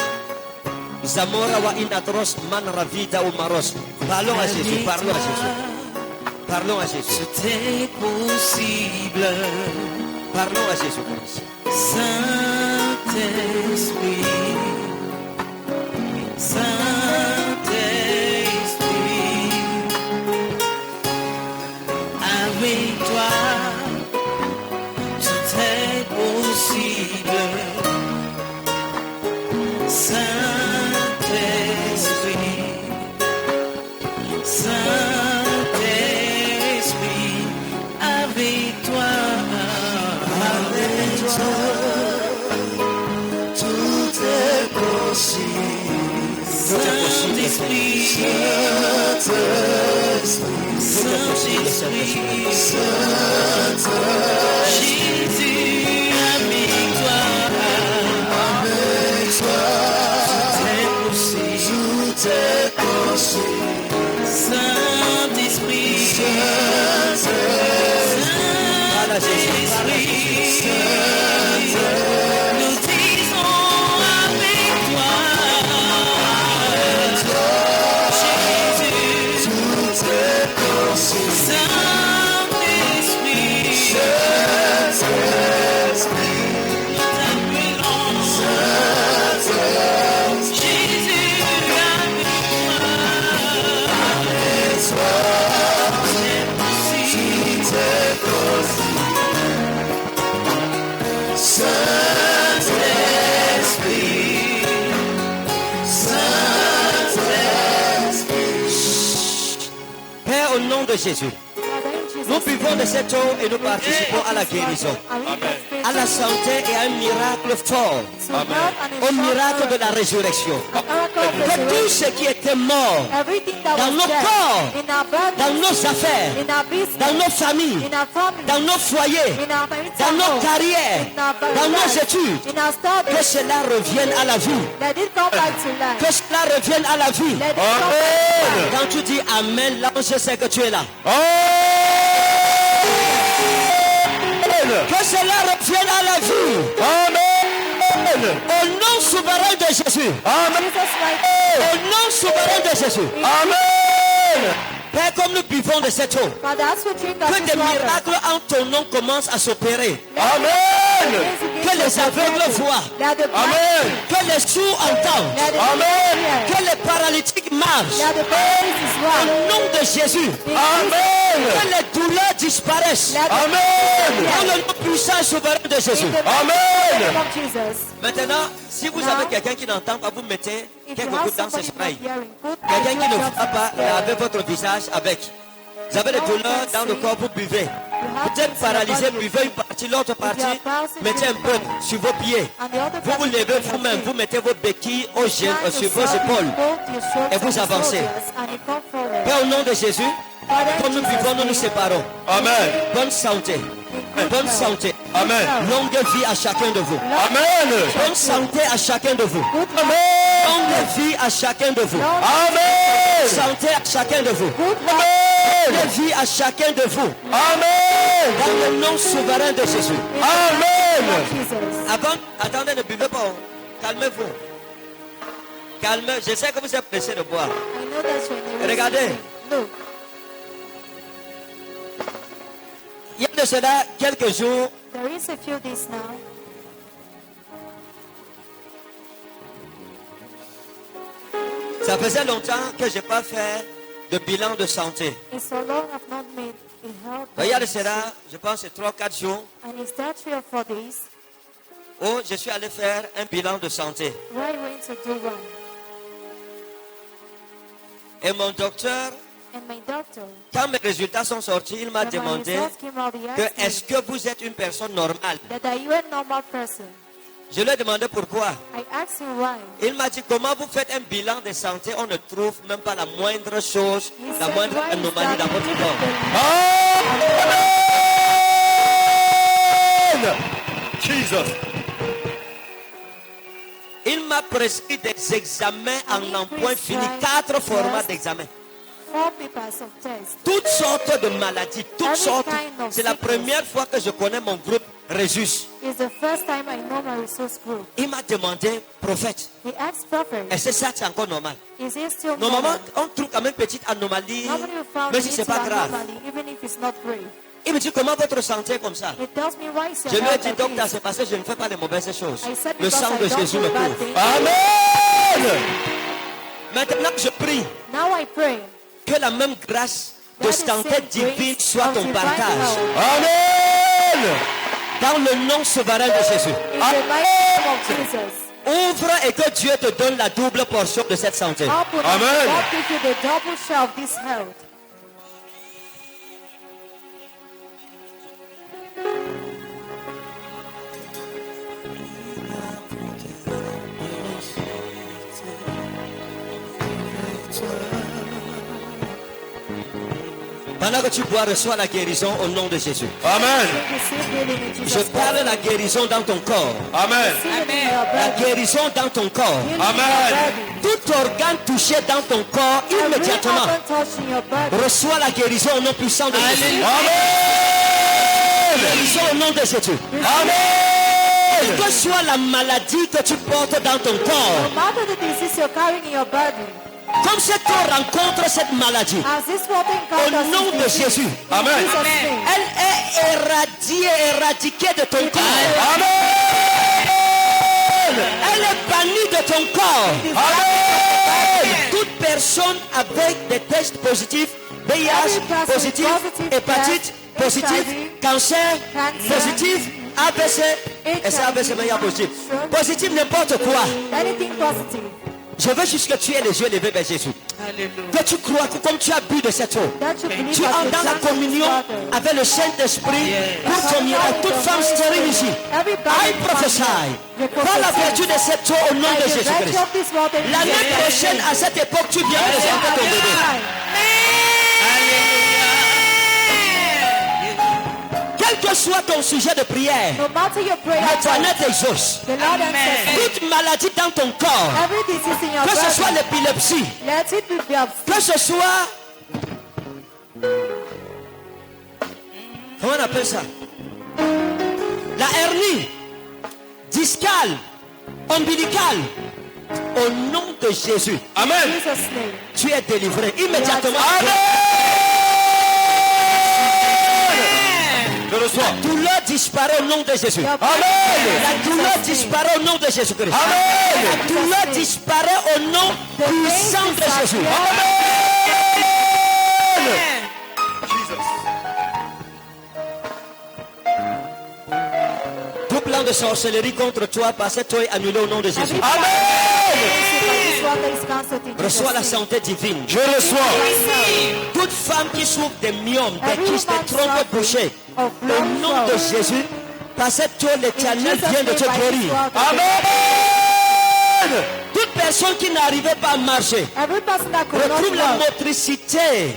Zamora wa inatros man ravida ou maros. Parlons à Jésus, parlons à Jésus. Parlons à Jésus. C'était possible. Parlons à Jésus Christ. Saint-Esprit. Saint-Esprit, avec toi, tout est possible. Saint-Esprit, Saint-Esprit, avec toi, tout est possible. Saint-Esprit, Saint-Esprit, Saint-Esprit, Jésus, avec toi, tout est possible, Saint-Esprit, Saint-Esprit, nous disons avec toi. Père, au nom de Jésus, nous buvons de cette eau et nous participons à la guérison, à la santé et à un miracle fort, au miracle de la résurrection. Que tout ce qui était mort dans nos corps, dans nos affaires, dans nos familles, dans nos foyers, dans nos carrières, dans nos études, que cela revienne à la vie. Que cela revienne à la vie. Amen. Quand tu dis Amen, là je sais que tu es là. Que cela revienne à la vie. Amen. Au nom souverain de Jésus. Amen. Au nom souverain de Jésus. Amen. Père, comme nous buvons de cette eau, que des miracles en ton nom commencent à s'opérer. Amen. Que les aveugles voient. Amen. Que les sourds entendent. Amen. Que les paralytiques marchent. Au nom de Jésus. Amen. Que les douleurs disparaissent. Amen. Dans le nom puissant et souverain de Jésus. Amen. Maintenant, si vous avez quelqu'un qui n'entend pas, vous mettez quelques gouttes dans ses oreilles. Quelqu'un qui ne voit pas, lavez votre visage avec. Vous avez des douleurs dans le corps, vous buvez. Vous êtes paralysé, buvez une partie, l'autre partie, mettez un peu sur vos pieds. Vous vous levez vous-même, vous mettez vos béquilles sur vos épaules et vous avancez. Père, au nom de Jésus, comme nous vivons, nous nous séparons. Amen. Bonne santé. Bonne santé. Amen. Longue vie à chacun de vous. Amen. Bonne santé à chacun de vous. Amen. Longue vie à chacun de vous. Amen. Santé à chacun de vous. Amen. Longue vie à chacun de vous. Amen. Dans le nom souverain de Jésus. Amen. Attendez, ne buvez pas. Calmez-vous. Calmez. Je sais que vous êtes pressé de boire. Regardez. Il y a de cela quelques jours. Ça faisait longtemps que je n'ai pas fait de bilan de santé. Il y a de cela, je pense, 3-4 jours. Où je suis allé faire un bilan de santé. Et mon docteur, And my doctor, quand mes résultats sont sortis, il m'a when my demandé results came out, he que asked est-ce me que vous êtes une personne normale? that are you a normal person? Je lui ai demandé pourquoi. I asked him why. Il m'a dit comment vous faites un bilan de santé, on ne trouve même pas la moindre chose, He la said, moindre why is anomalie that dans votre even corps. Amen. Jesus. Il m'a prescrit des examens en un point fini, 4 formats d'examens. 4 papers of tests. Toutes sortes de maladies, toutes Every sortes. kind of C'est la sickness. première fois que je connais mon groupe Résus. It's the first time I know my resource group. Il m'a demandé, prophète, He asked prophet, est-ce que ça c'est encore normal? is it still Normalement, normal? on trouve quand même une petite anomalie, Nobody will found mais si c'est pas grave. anomaly, even if it's not grave. Il me dit, comment votre santé est comme ça? It tells me why it's Je lui ai health dit, like docteur, this. c'est parce que je ne fais pas les mauvaises choses. I said Le because sang I de don't Jésus do me bad couvre. things. Amen. Maintenant, je prie Now I pray que la même grâce de that the santé same divine grace soit of ton divine partage. health Amen. Dans le nom souverain de Jésus. in the mighty name of Jesus. Ouvre et que Dieu te donne la double portion de cette santé. Open Amen. God give you the double share of this health. Pendant que tu bois, reçois la guérison au nom de Jésus. Amen. Receive healing in Je Jesus' parle name. la guérison dans ton corps. Amen. Healing in your La body. guérison dans ton corps. Healing in Amen. your body. Tout organe touché dans ton corps, Every immédiatement, organ touched in your body. reçois la guérison au nom puissant de Jésus. Amen. Guérison au nom de Jésus. Amen. Que soit la maladie que tu portes dans ton corps, No matter the disease you're carrying in your body, comme cet corps rencontre cette maladie, as this water au encounters nom de this disease, Jésus, Amen. in Jesus' name, elle est éradiquée de ton corps. Amen. Elle est bannie de ton corps. Amen. Toute personne avec des tests positifs, VIH positif, hépatite positif, cancer positif, ABC, et c'est ABC mais il y a positif. Positif n'importe quoi. anything positive, Je veux juste que tu aies les yeux levés vers Jésus. Que tu crois que comme tu as bu de cette eau, that you believe tu that entres you dans la drank this communion water. avec le Saint-Esprit pour ton miracle. Toute femme stérile ici, I prophesy, par la vertu de cette eau au nom de Jésus-Christ. L'année prochaine, à cette époque, tu viens présenter ton bébé. Quel que soit ton sujet de prière, No matter your prayer, l'Éternel t'exauce. the Lord answers. Toute maladie dans ton corps, Every disease in your que ce soit body, l'épilepsie, let it be absent. que ce soit... Comment on appelle ça? La hernie, discale, ombilicale. Au nom de Jésus, Amen. Jesus' name. tu es délivré immédiatement. Je reçois. La douleur disparaît au nom de Jésus. Amen. La douleur disparaît au nom de Jésus-Christ. Amen. La douleur disparaît au nom puissant de Jésus. Tout plan de sorcellerie contre toi par cette eau est annulé au nom de Jésus. This water is cancelled in Reçois la Jesus' name. santé divine. Je reçois. Toute femme qui souffre des myomes, des Every kystes, woman des trompes bouchées, of au blood nom de flow. Jésus, par cette eau, l'Éternel Jesus' vient de name, te by this guérir. water. Amen. Toute personne qui n'arrivait pas à marcher, Every person that could not retrouve la walk, motricité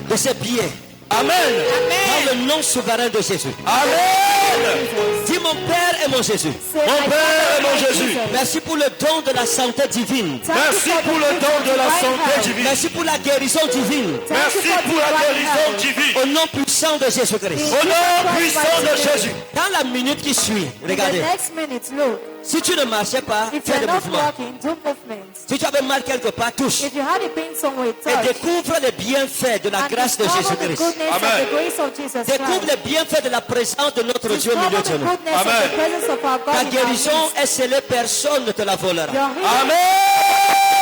de ses pieds. Amen. Dans le nom souverain de Jésus. Amen. Dis mon Père et mon Jésus. say, Mon I Père et mon thank you, Jésus. Jesus. Merci pour le don de la santé divine. Thank you Merci for the pour le gift don of de la divine santé health. divine. Merci pour la guérison divine. Thank Merci you for pour la divine guérison health. divine. Au nom puissant de Jésus-Christ. Au nom puissant de Jésus. Dans la minute qui suit, In the regardez. next minute, look, Si tu ne marchais pas, if fais you're des not mouvements. walking, do movements. Si tu avais mal quelque part, touche. If you had a pain somewhere, Et touch. découvre les bienfaits de la And grâce de discover the Jésus-Christ. goodness Amen. of the grace of Jesus Découvre Christ. les bienfaits de la présence de notre Dieu au Discover milieu the de nous. goodness of Amen. the presence of our God Ta in our guérison midst. est scellée, personne ne te la volera. Your healing,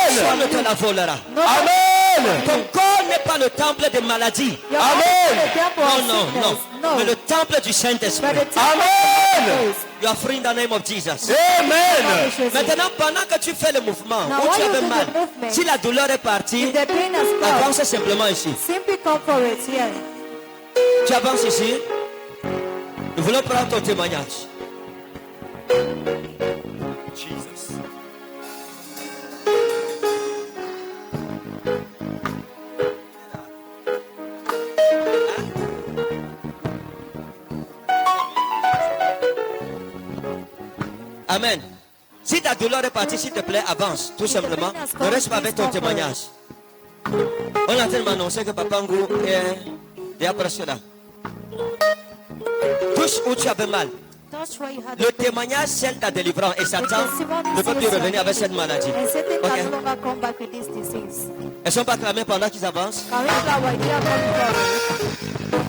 Personne ne te la volera. Amen. Ton corps n'est pas le temple des maladies. your body is the temple Non, of non, non. sickness. No. Mais le temple du Saint-Esprit. But the temple Amen. Amen. face. You are free in the name of Jesus. Amen. Maintenant, pendant que tu fais le mouvement, Now, où tu while you avais do mal, the movement, si la douleur est partie, If the pain has gone, avance simplement ici. simply come forward here. Tu avances ici. Nous voulons prendre ton témoignage. Jesus. Amen. Si ta douleur est partie, s'il te plaît, avance, tout simplement. Ne reste pas avec ton témoignage. On est en train de m'annoncer que Papa Ngou est presque là. Touche où tu avais mal. Touch where you had Le the pain. témoignage, c'est ta délivrance. Et The Satan testimony ne peut plus says revenir avec cette maladie. And Satan Ok. can no longer come back with this disease. Elles ne sont pas clamées pendant qu'ils avancent. Can we clap while they are coming forward?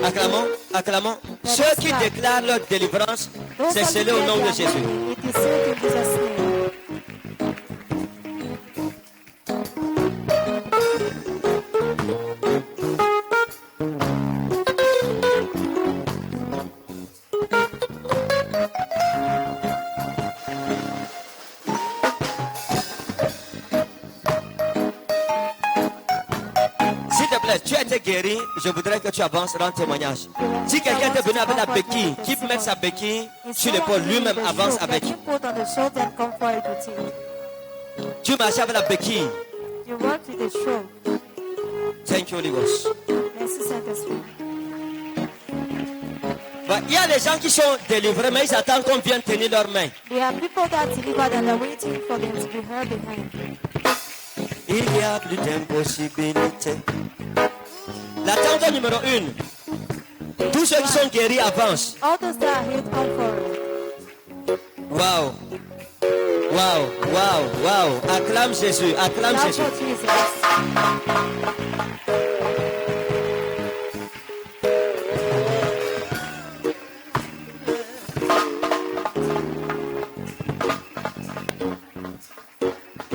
Acclamons, acclamons. Ceux qui déclarent leur délivrance, c'est scellé au nom de Jésus. It is sealed in Jesus' name. S'il te plaît, tu as été guéri, je voudrais que tu avances dans le témoignage. Si quelqu'un est venu avec la béquille, qui met sa béquille sur l'épaule, lui-même avance avec. You put on the shoulder and come forward with it. Tu marches avec la béquille. You work with the show. Thank you, Holy Ghost. Merci Saint-Esprit. Il y a des gens qui sont délivrés, mais ils attendent qu'on vienne tenir leurs mains. There are people that delivered and are waiting for them to be heard behind. Il y a plus d'impossibilité. L'attente numéro 1. Tous ceux qui sont guéris avancent. All those that are healed come forward. Waouh. Waouh, waouh, waouh. Acclame Jésus, acclame Clap Jésus. for Jesus.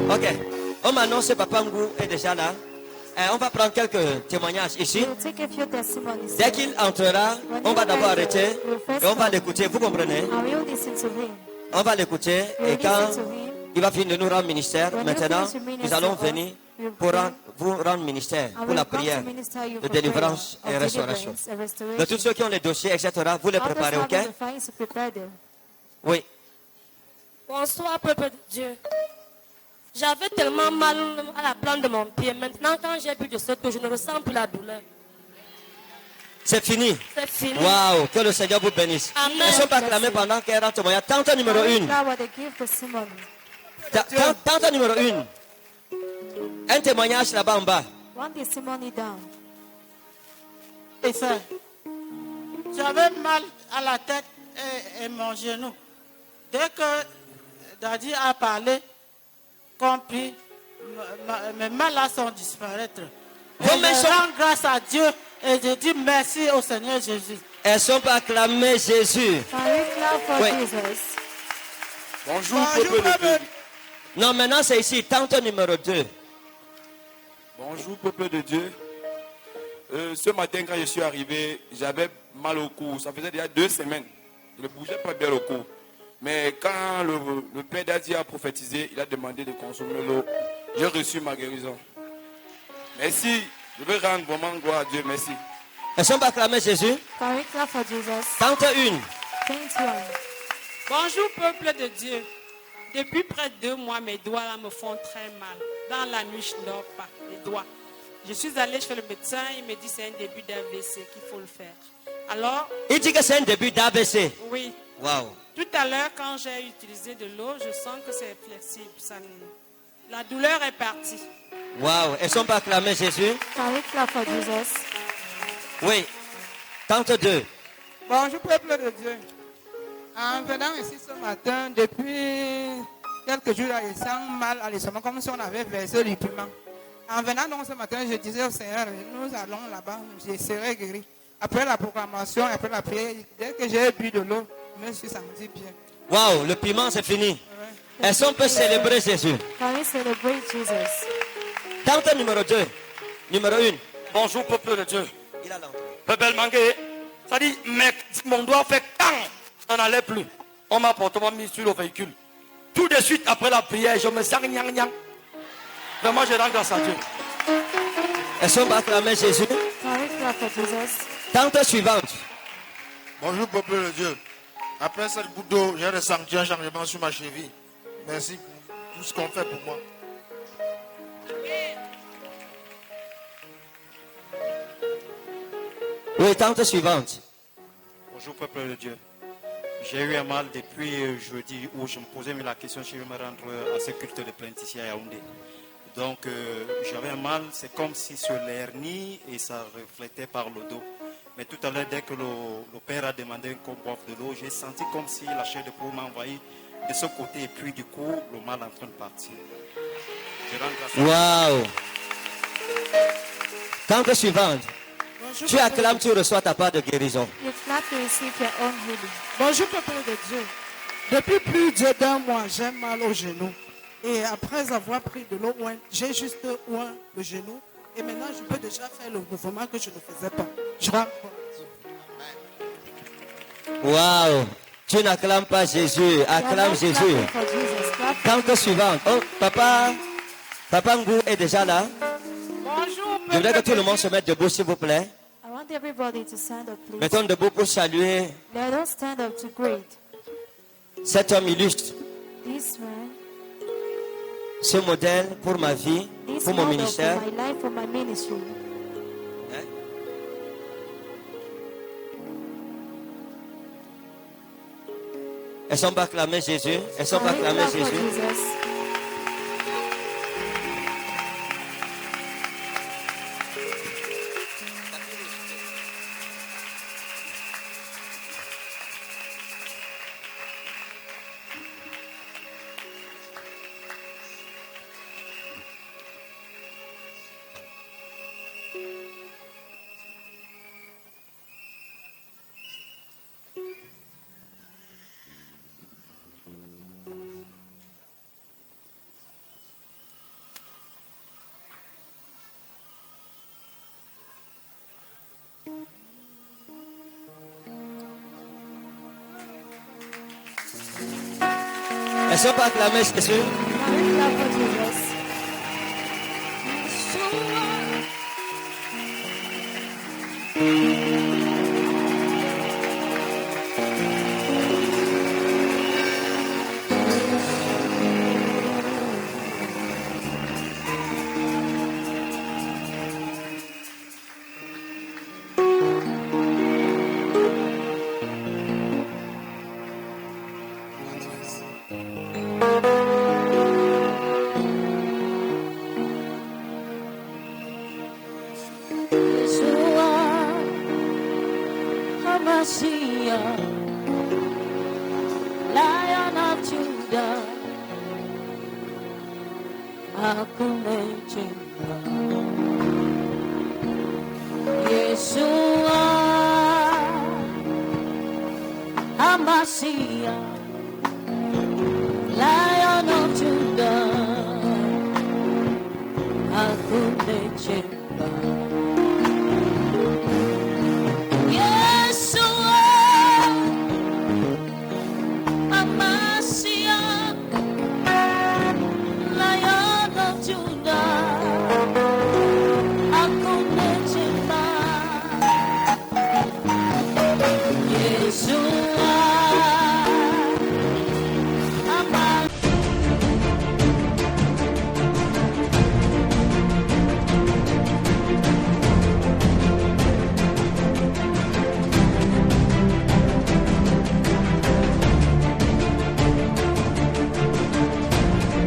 Ok. On m'annonce que Papa Ngou est déjà là. On va prendre quelques témoignages ici. We'll take a few testimonies. Dès qu'il entrera, on va d'abord arrêter et on va l'écouter. Vous comprenez? And we'll listen to him. On va l'écouter et quand il va finir de nous rendre ministère, maintenant, nous allons venir pour vous rendre ministère And pour we'll la come prière to minister you de for délivrance prayer et of restauration. deliverance and restoration. De tous ceux qui ont les dossiers, etc., vous les All those préparez, ok? having the fire, so prepare them. Oui. Bonsoir, peuple de Dieu. J'avais tellement mal à la plante de mon pied. Maintenant, quand j'ai bu de cette eau, je ne ressens plus la douleur. C'est fini. C'est fini. Waouh, que le Seigneur vous bénisse. Amen. Ils ne sont pas clamés pendant qu'elle rentre. Il y a tante numéro 1. Clap while they give testimony. Tante numéro 1. Un témoignage là-bas en bas. One testimony down. Et ça, j'avais mal à la tête et mon genou. Dès que Daddy a parlé, compris, mes mal là sont disparaître. Et Vos mains je sont- rends grâce à Dieu et je dis merci au Seigneur Jésus. Elles sont pas acclamées Jésus. Can we clap for Oui. Jesus? Bonjour, peuple de Dieu. Non, maintenant c'est ici, tante numéro 2. Bonjour, peuple de Dieu. Ce matin, quand je suis arrivé, j'avais mal au cou. Ça faisait déjà 2 semaines. Je ne bougeais pas bien le cou. Mais quand le Père Daddy a prophétisé, il a demandé de consommer l'eau. J'ai reçu ma guérison. Merci. Je veux rendre vraiment gloire à Dieu. Merci. Elles sont pas acclamées Jésus. Can we clap for Jesus? Tante 1. Thank you. Bonjour peuple de Dieu. Depuis près de 2 mois, mes doigts là me font très mal. Dans la nuit, je ne dors pas, les doigts. Je suis allée chez le médecin, il me dit c'est un début d'AVC qu'il faut le faire. Alors, Il dit que c'est un début d'AVC. oui, Waouh. tout à l'heure quand j'ai utilisé de l'eau, je sens que c'est flexible. La douleur est partie. Waouh. Elles sont pas acclamées Jésus. Can we clap for Jesus? Oui. Tante 2. Bonjour peuple de Dieu. En venant ici ce matin, depuis quelques jours, je sens mal à l'estomac, comme si on avait versé du piment. En venant donc ce matin, je disais au Seigneur, nous allons là-bas, je serai guéri. Après la proclamation, après la prière, dès que j'ai bu de l'eau, je me suis senti bien. Waouh, le piment c'est fini. Est-ce qu'on peut célébrer Jésus? Can we celebrate Jesus? Tante numéro 2. Numéro 1. Bonjour, peuple de Dieu. Il a l'entrée. Peuple manqué. Ça dit, mais mon doigt fait quand ça n'allait plus. On m'a porté mis sur le véhicule. Tout de suite après la prière, je me sens gnang. Vraiment, je rends grâce à Dieu. Est-ce qu'on va acclamer Jésus? Tante suivante. Bonjour, peuple de Dieu. Après cette goutte d'eau, j'ai ressenti un changement sur ma cheville. Merci pour tout ce qu'on fait pour moi. Oui, tante suivante. Bonjour, peuple de Dieu. J'ai eu un mal depuis jeudi où je me posais la question si je vais me rendre à ce culte de plainte ici à Yaoundé. Donc, j'avais un mal, c'est comme si sur l'hernie et ça reflétait par le dos. Mais tout à l'heure, dès que le père a demandé qu'on boive de l'eau, j'ai senti comme si la chair de poule m'a envahi de ce côté et puis du coup, le mal est en train de partir. Waouh! Tante suivante. Tu acclames, tu reçois ta part de guérison. Bonjour, peuple de Dieu. Depuis plus d'1 mois, j'ai mal au genou. Et après avoir pris de l'eau, j'ai juste oint le genou. Et maintenant, je peux déjà faire le mouvement que je ne faisais pas. Je rends Waouh! Tu n'acclames pas Jésus, acclame Jésus. Tante suivante. Oh, Papa Ngou est déjà là. Bonjour, je voudrais que tout le monde se mette debout, s'il vous plaît. Everybody to stand up, please. Mettons debout pour saluer Let us stand up to greet cet homme illustre, this man, ce modèle pour ma vie, this pour mon model ministère. for my life, for my ministry. Elles sont pas acclamées Jésus. Elles sont pas acclamées Jésus. Elles sont pas acclamées Jésus. Lion of Judah, Yeshua, Hamashiach, Lion of Judah, Hakuneche.